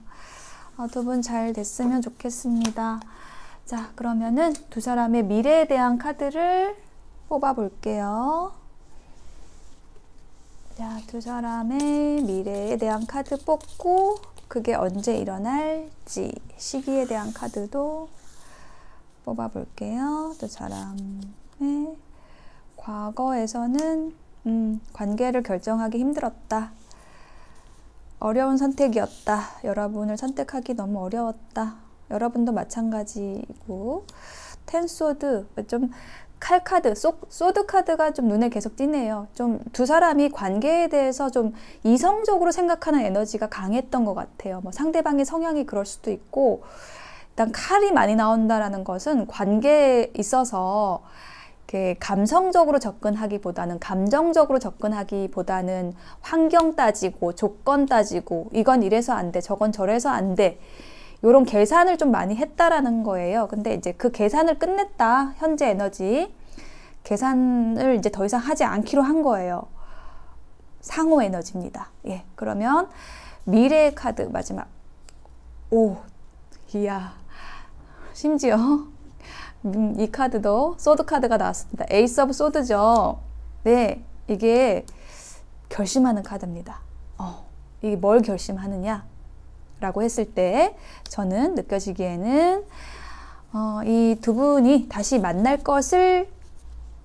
두 분 잘 됐으면 좋겠습니다. 자, 그러면은 두 사람의 미래에 대한 카드를 뽑아 볼게요. 자, 두 사람의 미래에 대한 카드 뽑고 그게 언제 일어날지 시기에 대한 카드도 뽑아 볼게요. 두 사람의 과거에서는 관계를 결정하기 힘들었다. 어려운 선택이었다. 여러분을 선택하기 너무 어려웠다. 여러분도 마찬가지고, 텐소드, 좀 칼카드, 소드 카드가 좀 눈에 계속 띄네요. 좀 두 사람이 관계에 대해서 좀 이성적으로 생각하는 에너지가 강했던 것 같아요. 뭐 상대방의 성향이 그럴 수도 있고, 일단 칼이 많이 나온다라는 것은 관계에 있어서 이렇게 감성적으로 접근하기보다는 감정적으로 접근하기보다는 환경 따지고 조건 따지고 이건 이래서 안 돼, 저건 저래서 안 돼. 요런 계산을 좀 많이 했다라는 거예요. 근데 이제 그 계산을 끝냈다. 현재 에너지. 계산을 이제 더 이상 하지 않기로 한 거예요. 상호 에너지입니다. 예. 그러면 미래의 카드 마지막. 오, 이야. 심지어 이 카드도 소드 카드가 나왔습니다. 에이스 오브 소드죠. 네. 이게 결심하는 카드입니다. 이게 뭘 결심하느냐? 라고 했을 때 저는 느껴지기에는 이 두 분이 다시 만날 것을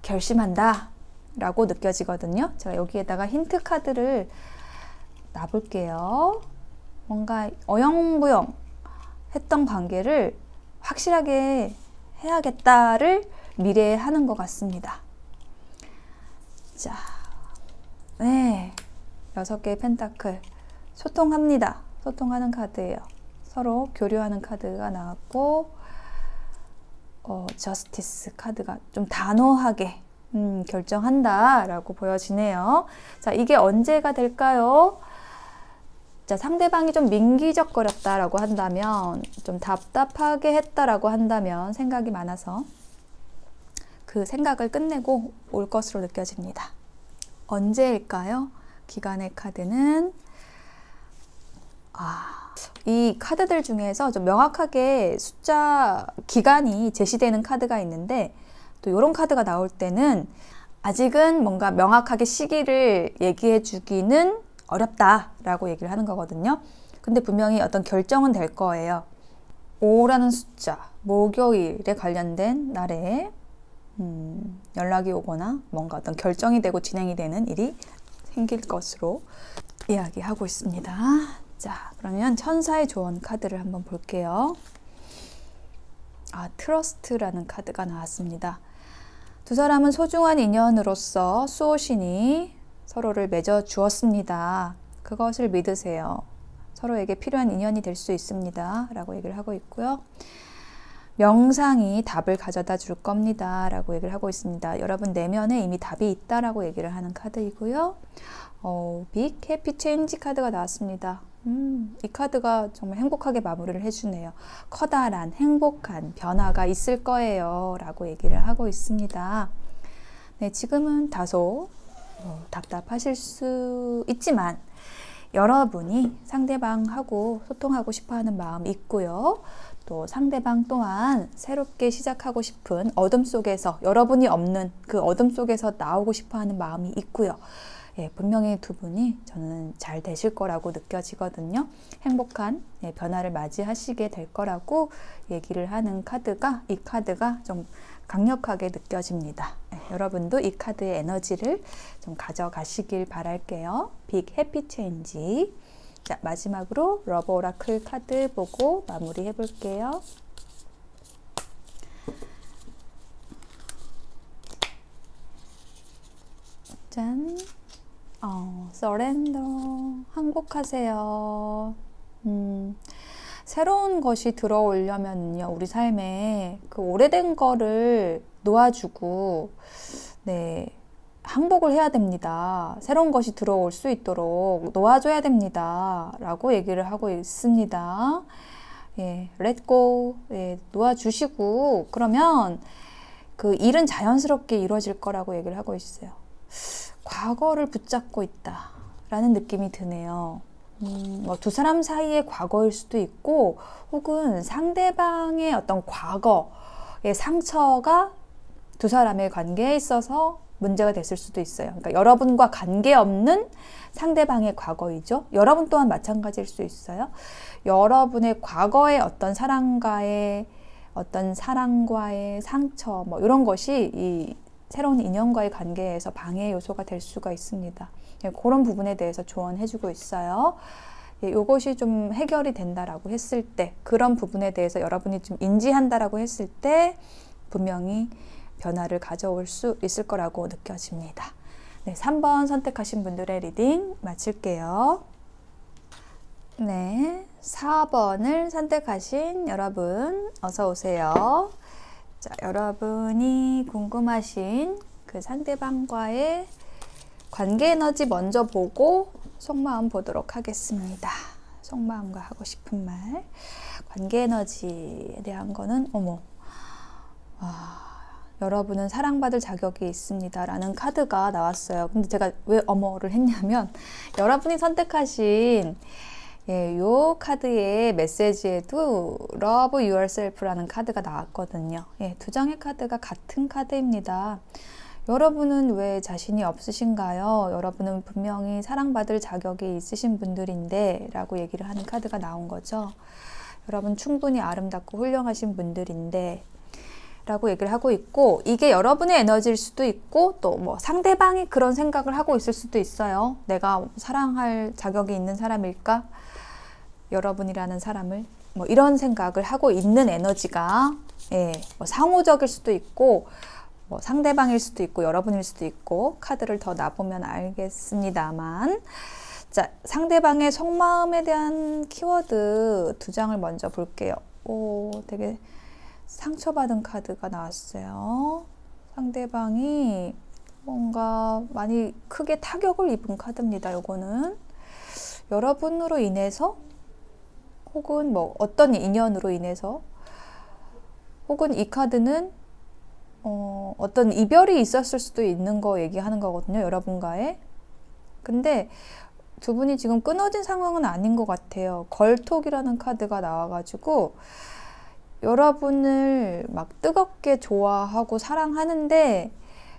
결심한다 라고 느껴지거든요. 제가 여기에다가 힌트 카드를 놔볼게요. 뭔가 어영부영 했던 관계를 확실하게 해야겠다를 미래에 하는 것 같습니다. 자, 네, 6개의 펜타클. 소통합니다. 소통하는 카드예요. 서로 교류하는 카드가 나왔고, 저스티스 카드가 좀 단호하게 결정한다 라고 보여지네요. 자, 이게 언제가 될까요? 자, 상대방이 좀 민기적거렸다 라고 한다면, 좀 답답하게 했다 라고 한다면, 생각이 많아서 그 생각을 끝내고 올 것으로 느껴집니다. 언제일까요? 기간의 카드는 이 카드들 중에서 좀 명확하게 숫자 기간이 제시되는 카드가 있는데, 또 이런 카드가 나올 때는 아직은 뭔가 명확하게 시기를 얘기해 주기는 어렵다라고 얘기를 하는 거거든요. 근데 분명히 어떤 결정은 될 거예요. 5라는 숫자, 목요일에 관련된 날에 연락이 오거나 뭔가 어떤 결정이 되고 진행이 되는 일이 생길 것으로 이야기하고 있습니다. 자, 그러면 천사의 조언 카드를 한번 볼게요. 트러스트라는 카드가 나왔습니다. 두 사람은 소중한 인연으로서 수호신이 서로를 맺어 주었습니다. 그것을 믿으세요. 서로에게 필요한 인연이 될 수 있습니다. 라고 얘기를 하고 있고요. 명상이 답을 가져다 줄 겁니다. 라고 얘기를 하고 있습니다. 여러분 내면에 이미 답이 있다라고 얘기를 하는 카드이고요. 빅 해피 체인지 카드가 나왔습니다. 이 카드가 정말 행복하게 마무리를 해주네요. 커다란 행복한 변화가 있을 거예요. 라고 얘기를 하고 있습니다. 네, 지금은 다소 답답하실 수 있지만 여러분이 상대방하고 소통하고 싶어하는 마음이 있고요. 또 상대방 또한 새롭게 시작하고 싶은 어둠 속에서, 여러분이 없는 그 어둠 속에서 나오고 싶어하는 마음이 있고요. 예, 분명히 두 분이 저는 잘 되실 거라고 느껴지거든요. 행복한 변화를 맞이하시게 될 거라고 얘기를 하는 카드가, 이 카드가 좀 강력하게 느껴집니다. 여러분도 이 카드의 에너지를 좀 가져가시길 바랄게요. 빅 해피 체인지. 자, 마지막으로 러브 오라클 카드 보고 마무리 해볼게요. 짠. 서렌더. 항복하세요. 새로운 것이 들어오려면요, 우리 삶에 그 오래된 거를 놓아주고, 네, 항복을 해야 됩니다. 새로운 것이 들어올 수 있도록 놓아줘야 됩니다. 라고 얘기를 하고 있습니다. 예, let go. 예, 놓아주시고, 그러면 그 일은 자연스럽게 이루어질 거라고 얘기를 하고 있어요. 과거를 붙잡고 있다 라는 느낌이 드네요. 두 사람 사이의 과거일 수도 있고, 혹은 상대방의 어떤 과거의 상처가 두 사람의 관계에 있어서 문제가 됐을 수도 있어요. 그러니까 여러분과 관계없는 상대방의 과거이죠. 여러분 또한 마찬가지일 수 있어요. 여러분의 과거의 어떤 사랑과의 상처, 뭐 이런 것이 이 새로운 인연과의 관계에서 방해 요소가 될 수가 있습니다. 그런 부분에 대해서 조언해주고 있어요. 이것이 좀 해결이 된다라고 했을 때, 그런 부분에 대해서 여러분이 좀 인지한다라고 했을 때 분명히 변화를 가져올 수 있을 거라고 느껴집니다. 네, 3번 선택하신 분들의 리딩 마칠게요. 네, 4번을 선택하신 여러분 어서 오세요. 자, 여러분이 궁금하신 그 상대방과의 관계 에너지 먼저 보고 속마음 보도록 하겠습니다. 속마음과 하고 싶은 말. 관계 에너지에 대한 거는 여러분은 사랑받을 자격이 있습니다 라는 카드가 나왔어요. 근데 제가 왜 어머를 했냐면, 여러분이 선택하신 요 카드의 메시지에도 Love Yourself라는 카드가 나왔거든요. 두 장의 카드가 같은 카드입니다. 여러분은 왜 자신이 없으신가요? 여러분은 분명히 사랑받을 자격이 있으신 분들인데 라고 얘기를 하는 카드가 나온 거죠. 여러분 충분히 아름답고 훌륭하신 분들인데 라고 얘기를 하고 있고, 이게 여러분의 에너지일 수도 있고, 또 뭐 상대방이 그런 생각을 하고 있을 수도 있어요. 내가 사랑할 자격이 있는 사람일까? 여러분이라는 사람을 뭐 이런 생각을 하고 있는 에너지가 예, 뭐 상호적일 수도 있고 뭐 상대방일 수도 있고 여러분일 수도 있고 카드를 더 놔보면 알겠습니다만 자, 상대방의 속마음에 대한 키워드 2장을 먼저 볼게요. 오, 되게 상처받은 카드가 나왔어요. 상대방이 뭔가 많이 크게 타격을 입은 카드입니다. 요거는 여러분으로 인해서 혹은 뭐 어떤 인연으로 인해서 혹은 이 카드는 어떤 이별이 있었을 수도 있는 거 얘기하는 거거든요. 여러분과의. 근데 두 분이 지금 끊어진 상황은 아닌 것 같아요. 걸톡이라는 카드가 나와가지고 여러분을 막 뜨겁게 좋아하고 사랑하는데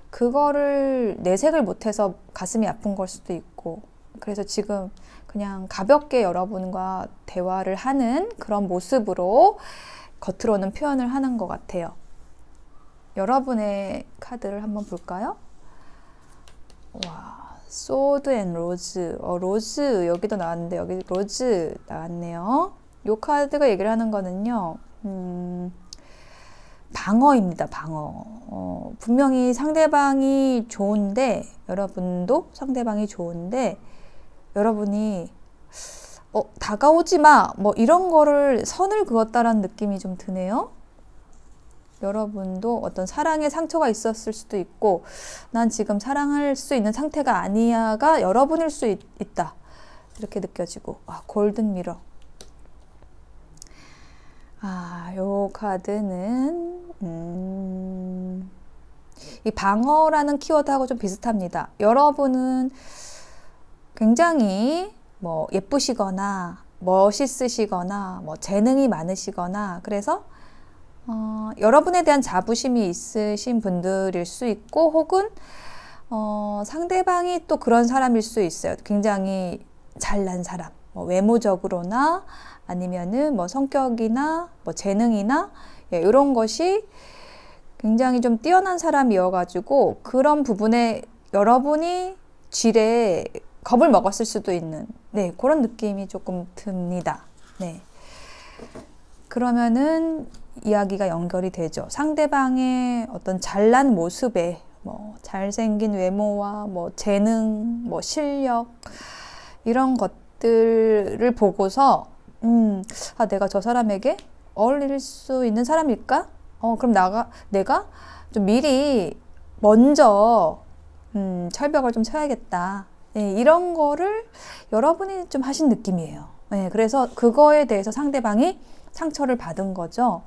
그거를 내색을 못해서 가슴이 아픈 걸 수도 있고 그래서 지금 그냥 가볍게 여러분과 대화를 하는 그런 모습으로 겉으로는 표현을 하는 것 같아요. 여러분의 카드를 한번 볼까요? 와, 소드 앤 로즈. 로즈 여기도 나왔는데 여기 로즈 나왔네요. 이 카드가 얘기를 하는 거는요. 방어입니다. 방어. 분명히 상대방이 좋은데 여러분도 상대방이 좋은데 여러분이 다가오지 마! 뭐 이런 거를 선을 그었다라는 느낌이 좀 드네요. 여러분도 어떤 사랑의 상처가 있었을 수도 있고 난 지금 사랑할 수 있는 상태가 아니야가 여러분일 수 있다. 이렇게 느껴지고 골든 미러. 요 카드는 이 방어라는 키워드하고 좀 비슷합니다. 여러분은 굉장히 뭐 예쁘시거나 멋있으시거나 뭐 재능이 많으시거나 그래서 여러분에 대한 자부심이 있으신 분들일 수 있고 혹은 상대방이 또 그런 사람일 수 있어요. 굉장히 잘난 사람, 뭐 외모적으로나 아니면은 뭐 성격이나 뭐 재능이나 이런 것이 굉장히 좀 뛰어난 사람이어가지고 그런 부분에 여러분이 쥐레 겁을 먹었을 수도 있는 그런 느낌이 조금 듭니다. 그러면은 이야기가 연결이 되죠. 상대방의 어떤 잘난 모습에 뭐 잘생긴 외모와 뭐 재능, 뭐 실력 이런 것들을 보고서 내가 저 사람에게 어울릴 수 있는 사람일까? 그럼 내가 좀 미리 먼저 철벽을 좀 쳐야겠다. 이런 거를 여러분이 좀 하신 느낌이에요. 그래서 그거에 대해서 상대방이 상처를 받은 거죠.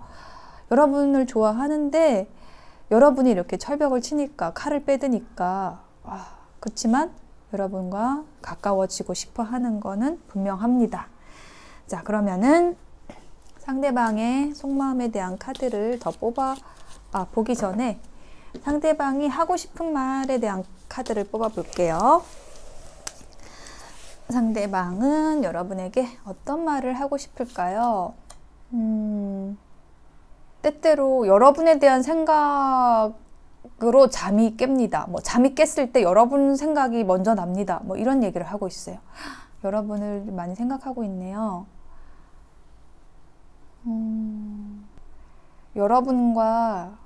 여러분을 좋아하는데 여러분이 이렇게 철벽을 치니까 칼을 빼드니까 그렇지만 여러분과 가까워지고 싶어 하는 거는 분명합니다. 자, 그러면은 상대방의 속마음에 대한 카드를 더 보기 전에 상대방이 하고 싶은 말에 대한 카드를 뽑아 볼게요. 상대방은 여러분에게 어떤 말을 하고 싶을까요? 때때로 여러분에 대한 생각으로 잠이 깹니다. 뭐 잠이 깼을 때 여러분 생각이 먼저 납니다. 뭐 이런 얘기를 하고 있어요. 여러분을 많이 생각하고 있네요. 여러분과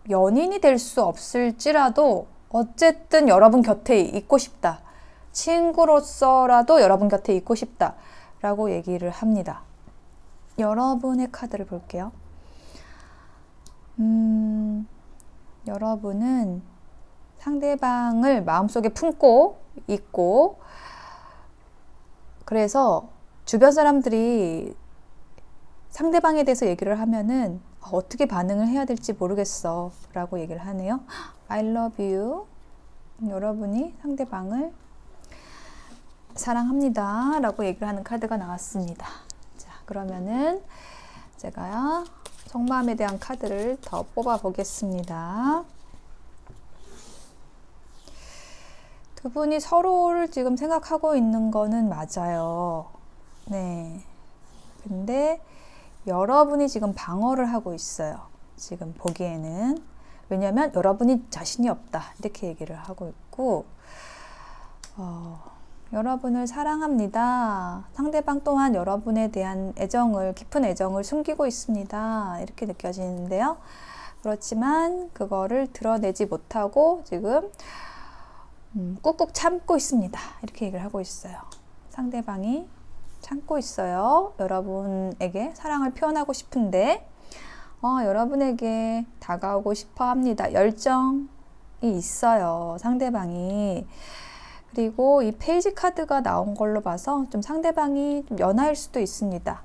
연인이 될 수 없을지라도 어쨌든 여러분 곁에 있고 싶다. 친구로서라도 여러분 곁에 있고 싶다 라고 얘기를 합니다. 여러분의 카드를 볼게요. 여러분은 상대방을 마음속에 품고 있고 그래서 주변 사람들이 상대방에 대해서 얘기를 하면은 어떻게 반응을 해야 될지 모르겠어 라고 얘기를 하네요. I love you. 여러분이 상대방을 사랑합니다 라고 얘기를 하는 카드가 나왔습니다. 자, 그러면은 제가 속마음에 대한 카드를 더 뽑아 보겠습니다. 두 분이 서로를 지금 생각하고 있는 거는 맞아요. 근데 여러분이 지금 방어를 하고 있어요. 지금 보기에는. 왜냐면 여러분이 자신이 없다. 이렇게 얘기를 하고 있고 여러분을 사랑합니다. 상대방 또한 여러분에 대한 깊은 애정을 숨기고 있습니다. 이렇게 느껴지는데요. 그렇지만 그거를 드러내지 못하고 지금 꾹꾹 참고 있습니다. 이렇게 얘기를 하고 있어요. 상대방이 참고 있어요. 여러분에게 사랑을 표현하고 싶은데 여러분에게 다가오고 싶어 합니다. 열정이 있어요. 상대방이. 그리고 이 페이지 카드가 나온 걸로 봐서 좀 상대방이 좀 연하일 수도 있습니다.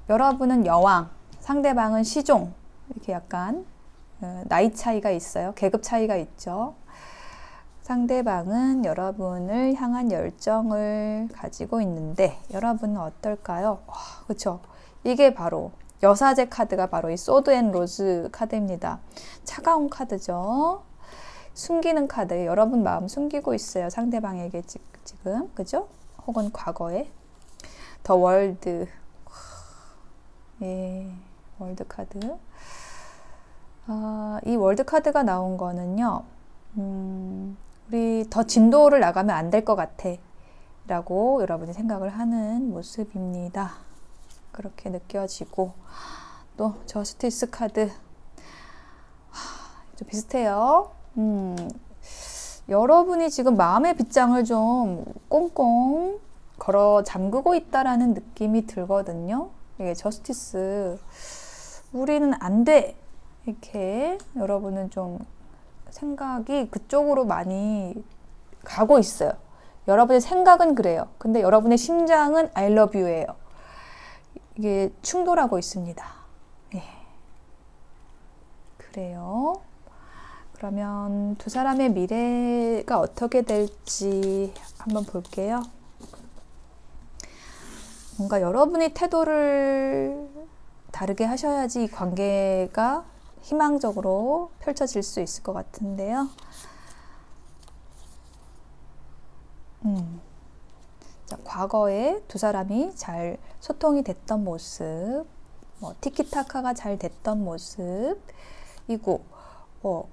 여러분은 여왕, 상대방은 시종. 이렇게 약간 나이 차이가 있어요. 계급 차이가 있죠. 상대방은 여러분을 향한 열정을 가지고 있는데 여러분은 어떨까요? 그렇죠. 이게 바로 여사제 카드가 바로 이 소드 앤 로즈 카드입니다. 차가운 카드죠. 숨기는 카드. 여러분 마음 숨기고 있어요. 상대방에게 지금. 그죠? 혹은 과거에. 더 월드. 예, 월드 카드. 이 월드 카드가 나온 거는요. 우리 더 진도를 나가면 안 될 것 같아 라고 여러분이 생각을 하는 모습입니다. 그렇게 느껴지고 또 저스티스 카드 좀 비슷해요. 여러분이 지금 마음의 빗장을 좀 꽁꽁 걸어 잠그고 있다라는 느낌이 들거든요. 이게 저스티스. 우리는 안 돼. 이렇게 여러분은 좀 생각이 그쪽으로 많이 가고 있어요. 여러분의 생각은 그래요. 근데 여러분의 심장은 I love you예요. 이게 충돌하고 있습니다. 예. 그래요. 그러면 두 사람의 미래가 어떻게 될지 한번 볼게요. 뭔가 여러분이 태도를 다르게 하셔야지 이 관계가 희망적으로 펼쳐질 수 있을 것 같은데요. 자, 과거에 두 사람이 잘 소통이 됐던 모습, 티키타카가 잘 됐던 모습이고,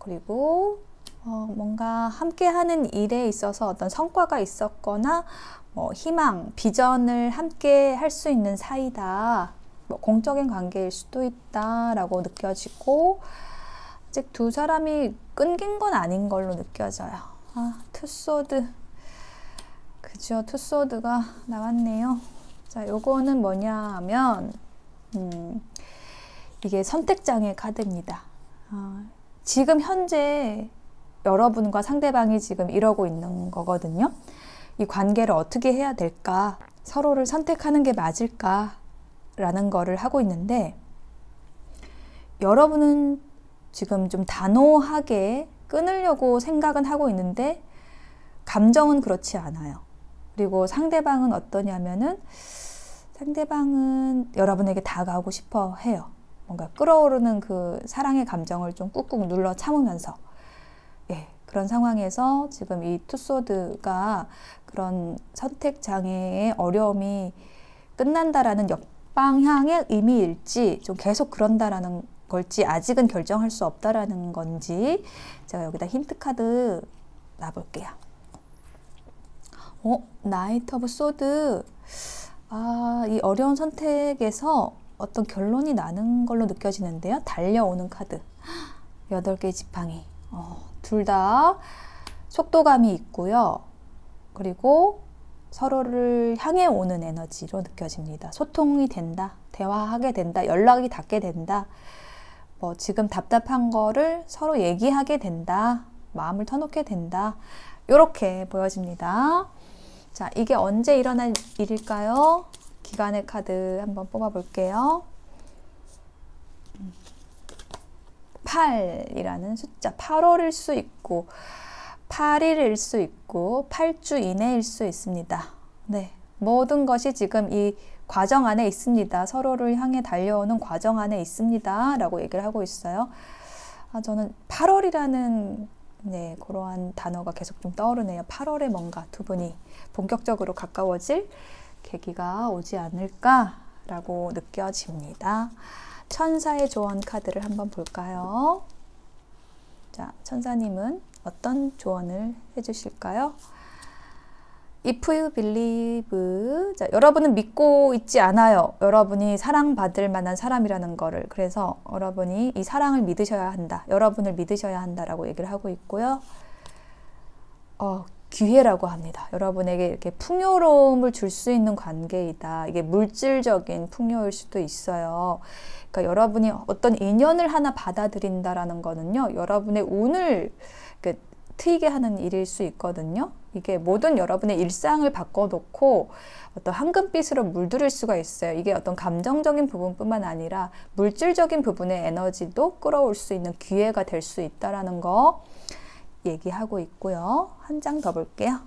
그리고 뭔가 함께하는 일에 있어서 어떤 성과가 있었거나 희망, 비전을 함께 할 수 있는 사이다. 공적인 관계일 수도 있다라고 느껴지고 아직 두 사람이 끊긴 건 아닌 걸로 느껴져요. 투소드. 그죠? 투소드가 나왔네요. 자, 요거는 뭐냐 하면 이게 선택장애 카드입니다. 지금 현재 여러분과 상대방이 지금 이러고 있는 거거든요. 이 관계를 어떻게 해야 될까? 서로를 선택하는 게 맞을까? 라는 거를 하고 있는데 여러분은 지금 좀 단호하게 끊으려고 생각은 하고 있는데 감정은 그렇지 않아요. 그리고 상대방은 어떠냐면은 상대방은 여러분에게 다가오고 싶어 해요. 뭔가 끓어오르는 그 사랑의 감정을 좀 꾹꾹 눌러 참으면서 그런 상황에서 지금 이 투소드가 그런 선택 장애의 어려움이 끝난다라는 역방향의 의미일지 좀 계속 그런다라는 걸지 아직은 결정할 수 없다라는 건지 제가 여기다 힌트 카드 놔볼게요. 나이트 오브 소드. 이 어려운 선택에서 어떤 결론이 나는 걸로 느껴지는데요. 달려오는 카드. 8개의 지팡이. 둘 다 속도감이 있고요. 그리고 서로를 향해 오는 에너지로 느껴집니다. 소통이 된다. 대화하게 된다. 연락이 닿게 된다. 지금 답답한 거를 서로 얘기하게 된다. 마음을 터놓게 된다. 이렇게 보여집니다. 자, 이게 언제 일어날 일일까요? 기간의 카드 한번 뽑아볼게요. 8이라는 숫자. 8월일 수 있고 8일일 수 있고 8주 이내일 수 있습니다. 네, 모든 것이 지금 이 과정 안에 있습니다. 서로를 향해 달려오는 과정 안에 있습니다. 라고 얘기를 하고 있어요. 저는 8월이라는 그러한 단어가 계속 좀 떠오르네요. 8월에 뭔가 두 분이 본격적으로 가까워질 계기가 오지 않을까라고 느껴집니다. 천사의 조언 카드를 한번 볼까요? 자, 천사님은 어떤 조언을 해주실까요? If you believe. 자, 여러분은 믿고 있지 않아요. 여러분이 사랑받을 만한 사람이라는 거를. 그래서 여러분이 이 사랑을 믿으셔야 한다. 여러분을 믿으셔야 한다라고 얘기를 하고 있고요. 기회라고 합니다. 여러분에게 이렇게 풍요로움을 줄 수 있는 관계이다. 이게 물질적인 풍요일 수도 있어요. 그러니까 여러분이 어떤 인연을 하나 받아들인다라는 거는요, 여러분의 운을 트이게 하는 일일 수 있거든요. 이게 모든 여러분의 일상을 바꿔놓고 어떤 황금빛으로 물들일 수가 있어요. 이게 어떤 감정적인 부분뿐만 아니라 물질적인 부분의 에너지도 끌어올 수 있는 기회가 될 수 있다라는 거 얘기하고 있고요. 한 장 더 볼게요.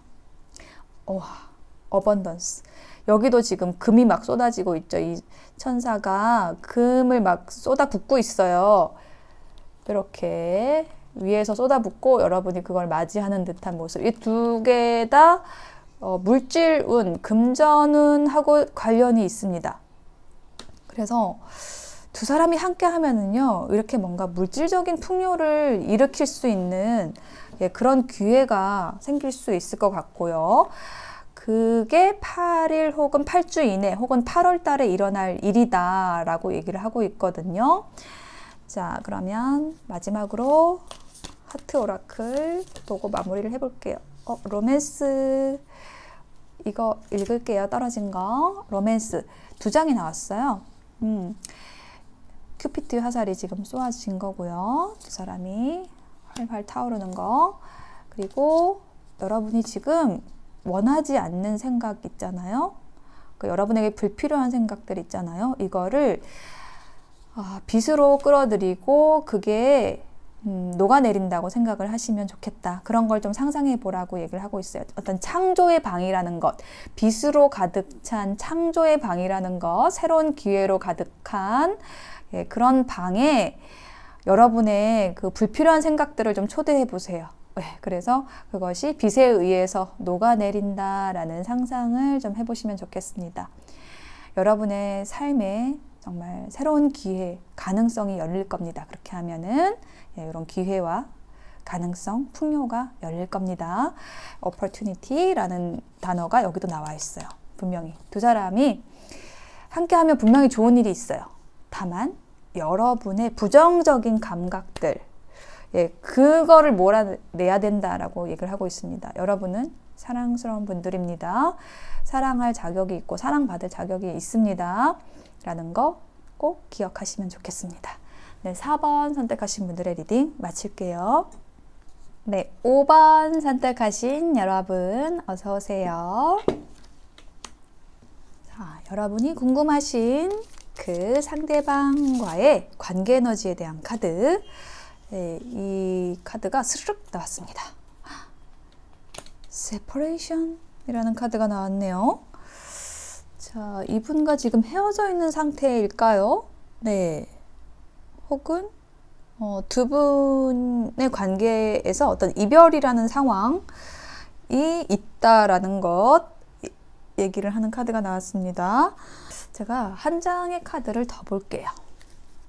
어번던스. 여기도 지금 금이 막 쏟아지고 있죠. 이 천사가 금을 막 쏟아붓고 있어요. 이렇게 위에서 쏟아붓고 여러분이 그걸 맞이하는 듯한 모습. 이 두 개 다 물질운, 금전운하고 관련이 있습니다. 그래서 두 사람이 함께 하면은요, 이렇게 뭔가 물질적인 풍요를 일으킬 수 있는 그런 기회가 생길 수 있을 것 같고요. 그게 8일 혹은 8주 이내 혹은 8월 달에 일어날 일이다 라고 얘기를 하고 있거든요. 자, 그러면 마지막으로 하트 오라클 보고 마무리를 해볼게요. 로맨스 이거 읽을게요. 떨어진 거. 로맨스 두 장이 나왔어요. 큐피트 화살이 지금 쏘아진 거고요. 두 사람이 활활 타오르는 거. 그리고 여러분이 지금 원하지 않는 생각 있잖아요. 여러분에게 불필요한 생각들 있잖아요. 이거를 빛으로 끌어들이고 그게 녹아내린다고 생각을 하시면 좋겠다. 그런 걸 좀 상상해 보라고 얘기를 하고 있어요. 어떤 창조의 방이라는 것, 빛으로 가득 찬 창조의 방이라는 것, 새로운 기회로 가득한 그런 방에 여러분의 그 불필요한 생각들을 좀 초대해 보세요. 그래서 그것이 빛에 의해서 녹아내린다라는 상상을 좀 해보시면 좋겠습니다. 여러분의 삶에 정말 새로운 기회, 가능성이 열릴 겁니다. 그렇게 하면은 이런 기회와 가능성, 풍요가 열릴 겁니다. opportunity라는 단어가 여기도 나와 있어요. 분명히 두 사람이 함께하면 분명히 좋은 일이 있어요. 다만 여러분의 부정적인 감각들, 그거를 몰아내야 된다라고 얘기를 하고 있습니다. 여러분은 사랑스러운 분들입니다. 사랑할 자격이 있고 사랑받을 자격이 있습니다. 라는 거 꼭 기억하시면 좋겠습니다. 네, 4번 선택하신 분들의 리딩 마칠게요. 네, 5번 선택하신 여러분 어서 오세요. 자, 여러분이 궁금하신 그 상대방과의 관계 에너지에 대한 카드, 이 카드가 스르륵 나왔습니다. Separation 이라는 카드가 나왔네요. 자, 이분과 지금 헤어져 있는 상태일까요? 네. 혹은 두 분의 관계에서 어떤 이별이라는 상황이 있다라는 것 얘기를 하는 카드가 나왔습니다. 제가 한 장의 카드를 더 볼게요.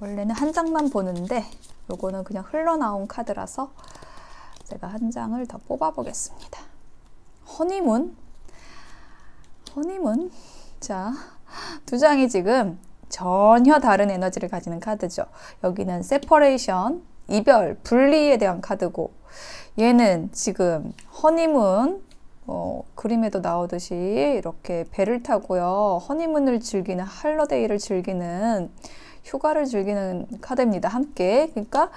원래는 한 장만 보는데 요거는 그냥 흘러나온 카드라서 제가 한 장을 더 뽑아 보겠습니다. 허니문. 자, 두 장이 지금 전혀 다른 에너지를 가지는 카드죠. 여기는 separation, 이별, 분리에 대한 카드고, 얘는 지금 허니문, 그림에도 나오듯이 이렇게 배를 타고요. 허니문을 즐기는, 할러데이를 즐기는, 휴가를 즐기는 카드입니다. 함께. 그러니까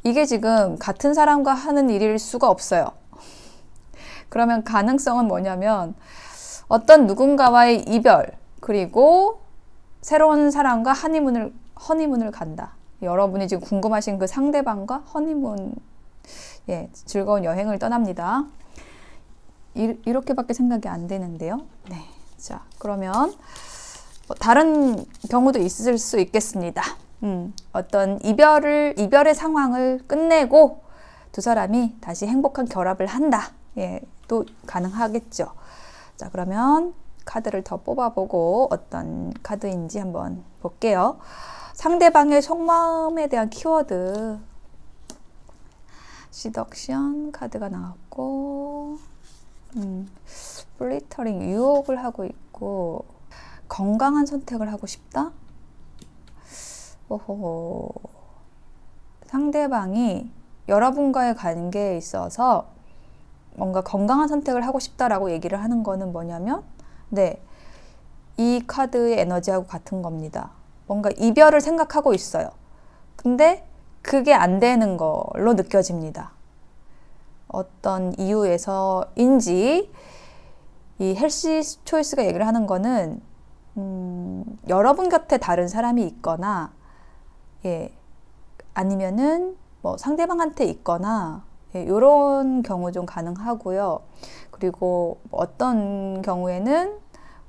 이게 지금 같은 사람과 하는 일일 수가 없어요. 그러면 가능성은 뭐냐면 어떤 누군가와의 이별, 그리고 새로운 사람과 허니문을 간다. 여러분이 지금 궁금하신 그 상대방과 허니문, 즐거운 여행을 떠납니다. 이렇게밖에 생각이 안 되는데요. 네, 자, 그러면 다른 경우도 있을 수 있겠습니다. 어떤 이별의 상황을 끝내고 두 사람이 다시 행복한 결합을 한다. 또 가능하겠죠. 자, 그러면 카드를 더 뽑아보고 어떤 카드인지 한번 볼게요. 상대방의 속마음에 대한 키워드. 시덕션 카드가 나왔고, 플리터링, 유혹을 하고 있고, 건강한 선택을 하고 싶다? 오호. 상대방이 여러분과의 관계에 있어서 뭔가 건강한 선택을 하고 싶다라고 얘기를 하는 거는 뭐냐면, 네, 이 카드의 에너지하고 같은 겁니다. 뭔가 이별을 생각하고 있어요. 근데 그게 안 되는 걸로 느껴집니다. 어떤 이유에서인지 이 헬시 초이스가 얘기를 하는 거는 여러분 곁에 다른 사람이 있거나, 예, 아니면은 뭐 상대방한테 있거나, 예, 이런 경우 좀 가능하고요. 그리고 어떤 경우에는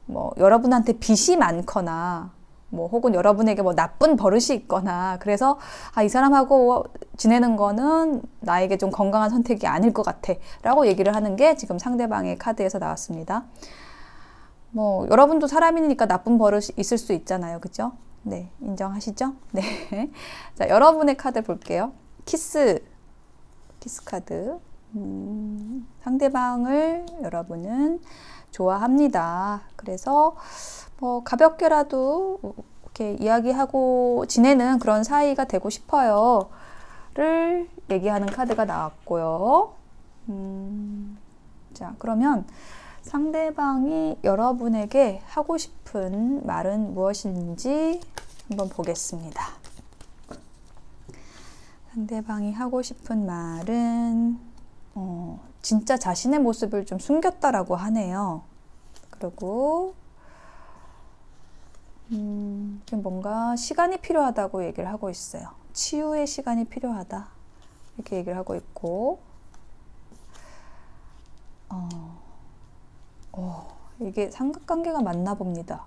뭐 여러분한테 빚이 많거나, 뭐 혹은 여러분에게 뭐 나쁜 버릇이 있거나, 그래서 이 사람하고 지내는 거는 나에게 좀 건강한 선택이 아닐 것 같아 라고 얘기를 하는 게 지금 상대방의 카드에서 나왔습니다. 뭐 여러분도 사람이니까 나쁜 버릇이 있을 수 있잖아요, 그죠? 네, 인정하시죠? 네. 자, 여러분의 카드 볼게요. 키스 카드. 상대방을 여러분은 좋아합니다. 그래서 뭐 가볍게라도 이렇게 이야기하고 지내는 그런 사이가 되고 싶어요 를 얘기하는 카드가 나왔고요. 자, 그러면 상대방이 여러분에게 하고 싶은 말은 무엇인지 한번 보겠습니다. 상대방이 하고 싶은 말은 진짜 자신의 모습을 좀 숨겼다라고 하네요. 그리고 뭔가 시간이 필요하다고 얘기를 하고 있어요. 치유의 시간이 필요하다 이렇게 얘기를 하고 있고, 이게 삼각관계가 맞나 봅니다.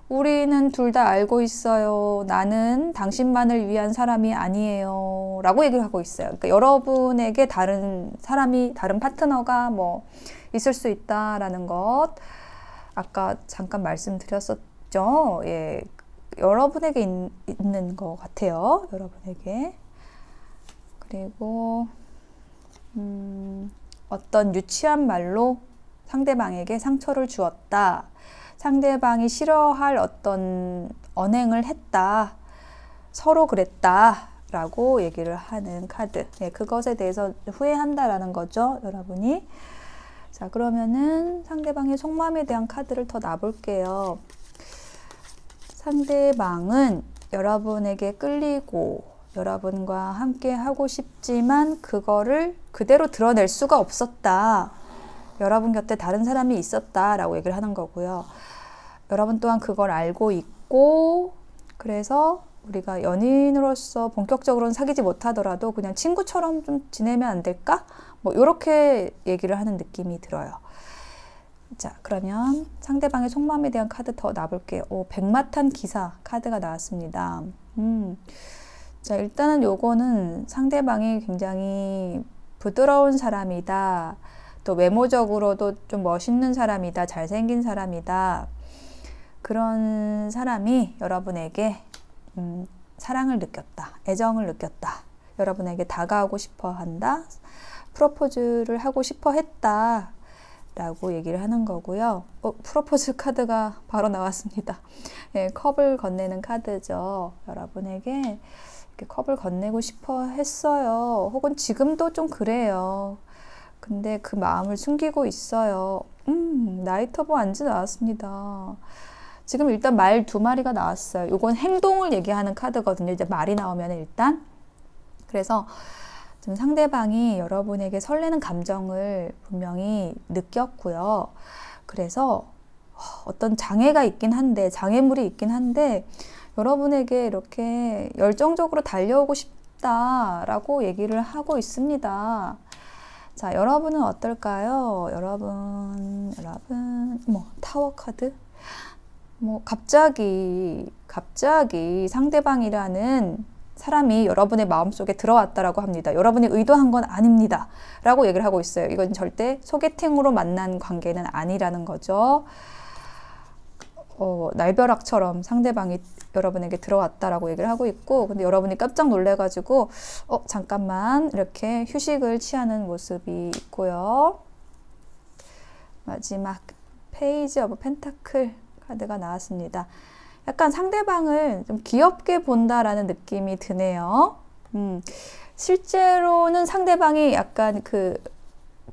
우리는 둘 다 알고 있어요. 나는 당신만을 위한 사람이 아니에요 라고 얘기를 하고 있어요. 그러니까 여러분에게 다른 사람이, 다른 파트너가 있을 수 있다라는 것 아까 잠깐 말씀드렸었죠. 예, 여러분에게 있는 것 같아요. 여러분에게. 그리고 어떤 유치한 말로 상대방에게 상처를 주었다. 상대방이 싫어할 어떤 언행을 했다. 서로 그랬다. 라고 얘기를 하는 카드. 네, 그것에 대해서 후회한다라는 거죠, 여러분이. 자, 그러면은 상대방의 속마음에 대한 카드를 더 놔볼게요. 상대방은 여러분에게 끌리고 여러분과 함께 하고 싶지만 그거를 그대로 드러낼 수가 없었다. 여러분 곁에 다른 사람이 있었다 라고 얘기를 하는 거고요. 여러분 또한 그걸 알고 있고, 그래서 우리가 연인으로서 본격적으로는 사귀지 못하더라도 그냥 친구처럼 좀 지내면 안 될까? 이렇게 얘기를 하는 느낌이 들어요. 자, 그러면 상대방의 속마음에 대한 카드 더 놔볼게요. 백마탄 기사 카드가 나왔습니다. 자, 일단은 요거는 상대방이 굉장히 부드러운 사람이다. 또 외모적으로도 좀 멋있는 사람이다. 잘생긴 사람이다. 그런 사람이 여러분에게 사랑을 느꼈다. 애정을 느꼈다. 여러분에게 다가오고 싶어 한다. 프로포즈를 하고 싶어 했다. 라고 얘기를 하는 거고요. 프로포즈 카드가 바로 나왔습니다. 예, 컵을 건네는 카드죠. 여러분에게 이렇게 컵을 건네고 싶어 했어요. 혹은 지금도 좀 그래요. 근데 그 마음을 숨기고 있어요. 나이트 오브 완즈 나왔습니다. 지금 일단 말 두 마리가 나왔어요. 이건 행동을 얘기하는 카드거든요. 이제 말이 나오면 일단. 그래서 지금 상대방이 여러분에게 설레는 감정을 분명히 느꼈고요. 그래서 어떤 장애가 있긴 한데, 장애물이 있긴 한데, 여러분에게 이렇게 열정적으로 달려오고 싶다라고 얘기를 하고 있습니다. 자, 여러분은 어떨까요? 여러분, 타워 카드? 갑자기 상대방이라는 사람이 여러분의 마음속에 들어왔다라고 합니다. 여러분이 의도한 건 아닙니다. 라고 얘기를 하고 있어요. 이건 절대 소개팅으로 만난 관계는 아니라는 거죠. 날벼락처럼 상대방이 여러분에게 들어왔다라고 얘기를 하고 있고, 근데 여러분이 깜짝 놀래가지고 잠깐만 이렇게 휴식을 취하는 모습이 있고요. 마지막 페이지 오브 펜타클 카드가 나왔습니다. 약간 상대방을 좀 귀엽게 본다라는 느낌이 드네요. 실제로는 상대방이 약간 그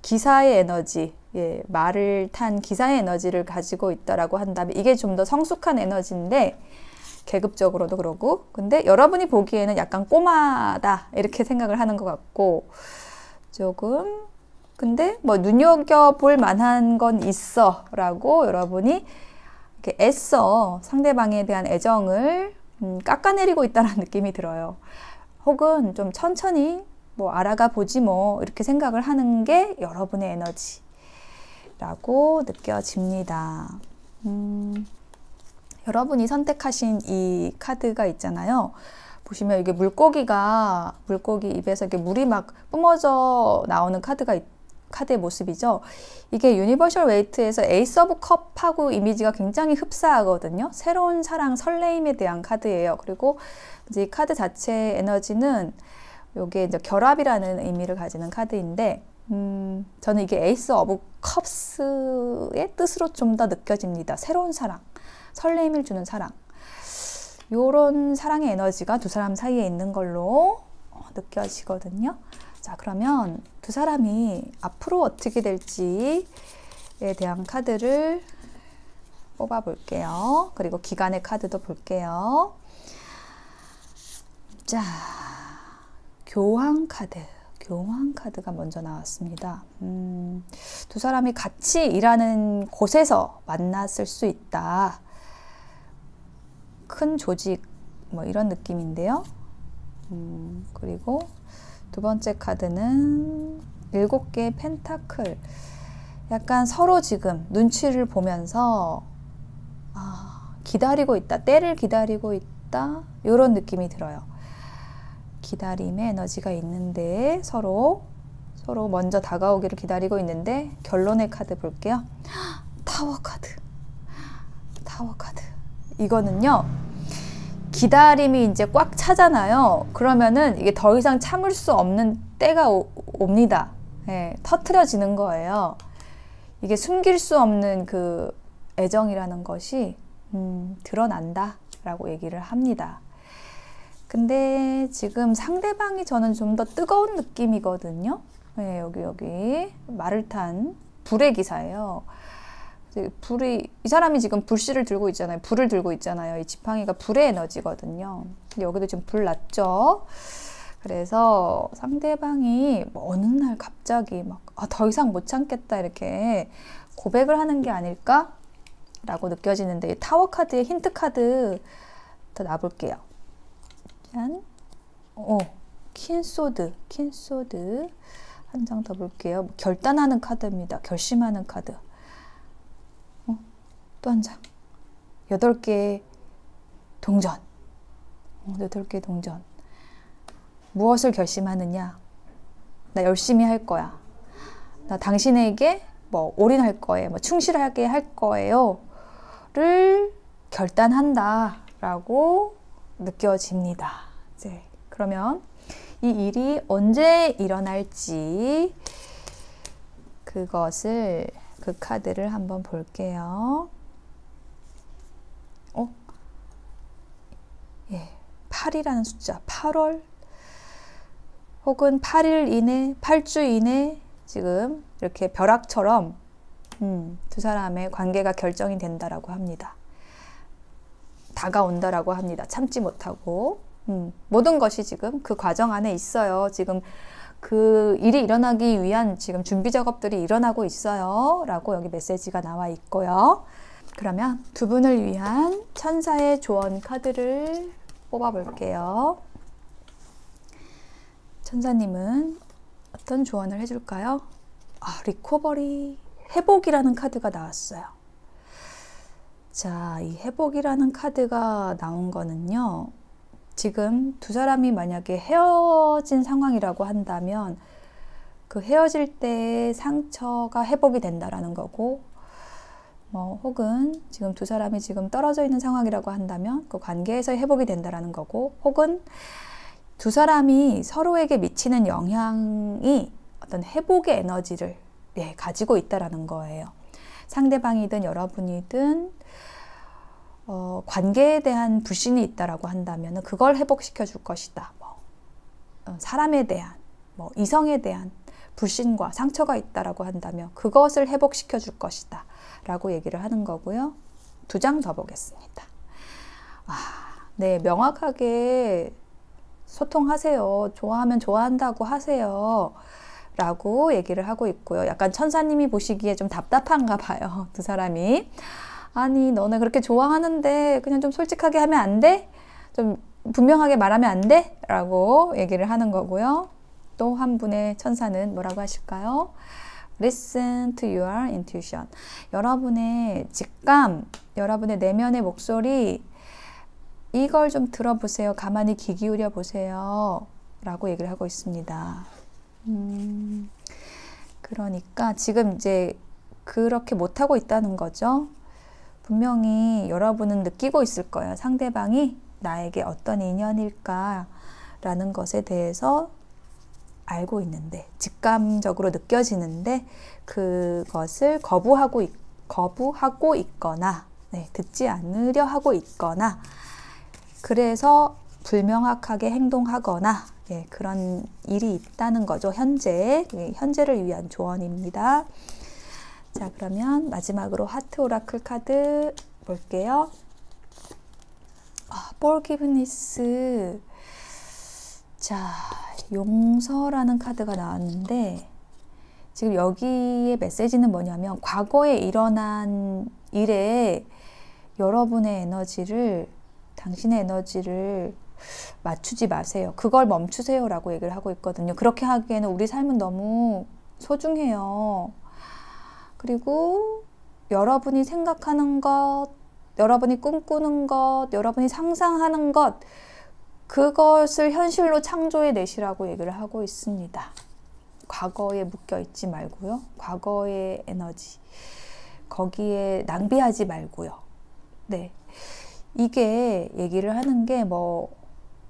기사의 에너지, 예, 말을 탄 기사의 에너지를 가지고 있다라고 한다면 이게 좀 더 성숙한 에너지인데 계급적으로도 그러고, 근데 여러분이 보기에는 약간 꼬마다 이렇게 생각을 하는 것 같고, 조금 근데 뭐 눈여겨볼 만한 건 있어 라고 여러분이 이렇게 애써 상대방에 대한 애정을 깎아내리고 있다는 느낌이 들어요. 혹은 좀 천천히 뭐 알아가 보지 뭐 이렇게 생각을 하는 게 여러분의 에너지라고 느껴집니다. 여러분이 선택하신 이 카드가 있잖아요. 보시면 이게 물고기 입에서 이렇게 물이 막 뿜어져 나오는 카드의 모습이죠. 이게 유니버셜 웨이트에서 에이스 오브 컵하고 이미지가 굉장히 흡사하거든요. 새로운 사랑, 설레임에 대한 카드예요. 그리고 이제 이 카드 자체의 에너지는 이게 이제 결합이라는 의미를 가지는 카드인데, 저는 이게 에이스 오브 컵스의 뜻으로 좀 더 느껴집니다. 새로운 사랑, 설레임을 주는 사랑. 요런 사랑의 에너지가 두 사람 사이에 있는 걸로 느껴지거든요. 자, 그러면 두 사람이 앞으로 어떻게 될지에 대한 카드를 뽑아 볼게요. 그리고 기간의 카드도 볼게요. 자, 교황 카드가 먼저 나왔습니다. 두 사람이 같이 일하는 곳에서 만났을 수 있다. 큰 조직, 뭐 이런 느낌인데요. 그리고 두 번째 카드는 7개의 펜타클. 약간 서로 지금 눈치를 보면서 기다리고 있다, 때를 기다리고 있다, 이런 느낌이 들어요. 기다림의 에너지가 있는데 서로 먼저 다가오기를 기다리고 있는데, 결론의 카드 볼게요. 타워 카드. 이거는요, 기다림이 이제 꽉 차잖아요. 그러면은 이게 더 이상 참을 수 없는 때가 옵니다. 예, 터트려지는 거예요. 이게 숨길 수 없는 그 애정이라는 것이 드러난다 라고 얘기를 합니다. 근데 지금 상대방이 저는 좀 더 뜨거운 느낌이거든요. 예, 여기 말을 탄 불의 기사예요. 이 사람이 지금 불씨를 들고 있잖아요. 불을 들고 있잖아요. 이 지팡이가 불의 에너지거든요. 근데 여기도 지금 불 났죠. 그래서 상대방이 뭐 어느 날 갑자기 막 더 이상 못 참겠다 이렇게 고백을 하는 게 아닐까? 라고 느껴지는데, 이 타워 카드의 힌트 카드 더 놔볼게요. 짠. 퀸소드 한 장 더 볼게요. 결단하는 카드입니다. 결심하는 카드. 또 한 장. 8개의 동전. 8개의 동전. 무엇을 결심하느냐? 나 열심히 할 거야. 나 당신에게 뭐 올인할 거예요. 뭐 충실하게 할 거예요. 를 결단한다 라고 느껴집니다. 이제 그러면 이 일이 언제 일어날지 그 카드를 한번 볼게요. 예, 8이라는 숫자, 8월 혹은 8일 이내, 8주 이내 지금 이렇게 벼락처럼 두 사람의 관계가 결정이 된다라고 합니다. 다가온다라고 합니다. 참지 못하고. 모든 것이 지금 그 과정 안에 있어요. 지금 그 일이 일어나기 위한 지금 준비 작업들이 일어나고 있어요. 라고 여기 메시지가 나와 있고요. 그러면 두 분을 위한 천사의 조언 카드를 뽑아 볼게요. 천사님은 어떤 조언을 해줄까요? 리커버리, 회복이라는 카드가 나왔어요. 자, 이 회복이라는 카드가 나온 거는요, 지금 두 사람이 만약에 헤어진 상황이라고 한다면 그 헤어질 때의 상처가 회복이 된다라는 거고, 혹은 지금 두 사람이 지금 떨어져 있는 상황이라고 한다면 그 관계에서 회복이 된다라는 거고, 혹은 두 사람이 서로에게 미치는 영향이 어떤 회복의 에너지를 가지고 있다라는 거예요. 상대방이든 여러분이든 관계에 대한 불신이 있다라고 한다면 그걸 회복시켜 줄 것이다. 사람에 대한, 이성에 대한 불신과 상처가 있다라고 한다면 그것을 회복시켜 줄 것이다 라고 얘기를 하는 거고요. 2장 더 보겠습니다. 네, 명확하게 소통하세요. 좋아하면 좋아한다고 하세요 라고 얘기를 하고 있고요. 약간 천사님이 보시기에 좀 답답한가 봐요. 두 사람이. 아니, 너네 그렇게 좋아하는데 그냥 좀 솔직하게 하면 안 돼? 좀 분명하게 말하면 안 돼? 라고 얘기를 하는 거고요. 또 한 분의 천사는 뭐라고 하실까요? Listen to your intuition. 여러분의 직감, 여러분의 내면의 목소리, 이걸 좀 들어보세요. 가만히 귀 기울여 보세요. 라고 얘기를 하고 있습니다. 그러니까 지금 이제 그렇게 못하고 있다는 거죠. 분명히 여러분은 느끼고 있을 거예요. 상대방이 나에게 어떤 인연일까 라는 것에 대해서 알고 있는데, 직감적으로 느껴지는데 그것을 거부하고 있거나 듣지 않으려 하고 있거나, 그래서 불명확하게 행동하거나 그런 일이 있다는 거죠. 현재를 위한 조언입니다. 자, 그러면 마지막으로 하트 오라클 카드 볼게요. forgiveness. 자, 용서라는 카드가 나왔는데, 지금 여기의 메시지는 뭐냐면 과거에 일어난 일에 여러분의 에너지를, 당신의 에너지를 맞추지 마세요. 그걸 멈추세요 라고 얘기를 하고 있거든요. 그렇게 하기에는 우리 삶은 너무 소중해요. 그리고 여러분이 생각하는 것, 여러분이 꿈꾸는 것, 여러분이 상상하는 것, 그것을 현실로 창조해 내시라고 얘기를 하고 있습니다. 과거에 묶여 있지 말고요. 과거의 에너지, 거기에 낭비하지 말고요. 네, 이게 얘기를 하는 게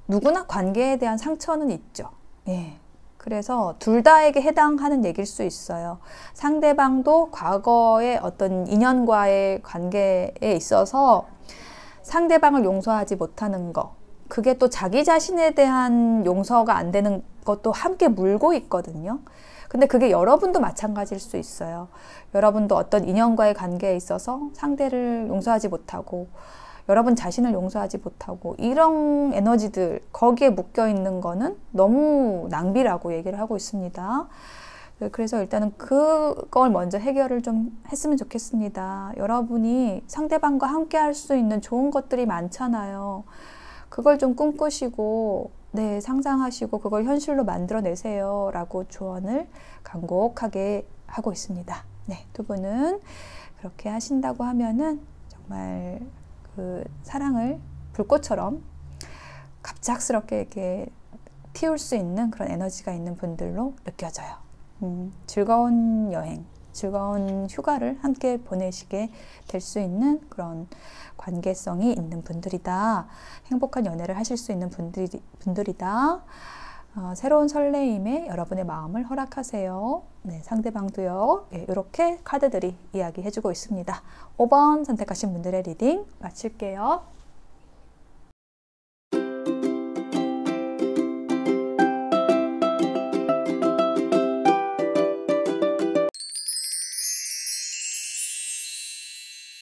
누구나 관계에 대한 상처는 있죠. 그래서 둘 다에게 해당하는 얘기일 수 있어요. 상대방도 과거의 어떤 인연과의 관계에 있어서 상대방을 용서하지 못하는 것, 그게 또 자기 자신에 대한 용서가 안 되는 것도 함께 물고 있거든요. 근데 그게 여러분도 마찬가지일 수 있어요. 여러분도 어떤 인연과의 관계에 있어서 상대를 용서하지 못하고, 여러분 자신을 용서하지 못하고, 이런 에너지들, 거기에 묶여 있는 거는 너무 낭비라고 얘기를 하고 있습니다. 그래서 일단은 그걸 먼저 해결을 좀 했으면 좋겠습니다. 여러분이 상대방과 함께 할 수 있는 좋은 것들이 많잖아요. 그걸 좀 꿈꾸시고, 상상하시고 그걸 현실로 만들어내세요 라고 조언을 간곡하게 하고 있습니다. 두 분은 그렇게 하신다고 하면은 정말 그 사랑을 불꽃처럼 갑작스럽게 이렇게 튀울 수 있는 그런 에너지가 있는 분들로 느껴져요. 즐거운 여행, 즐거운 휴가를 함께 보내시게 될 수 있는 그런 관계성이 있는 분들이다. 행복한 연애를 하실 수 있는 분들이다. 새로운 설레임에 여러분의 마음을 허락하세요. 상대방도요. 이렇게 카드들이 이야기해주고 있습니다. 5번 선택하신 분들의 리딩 마칠게요.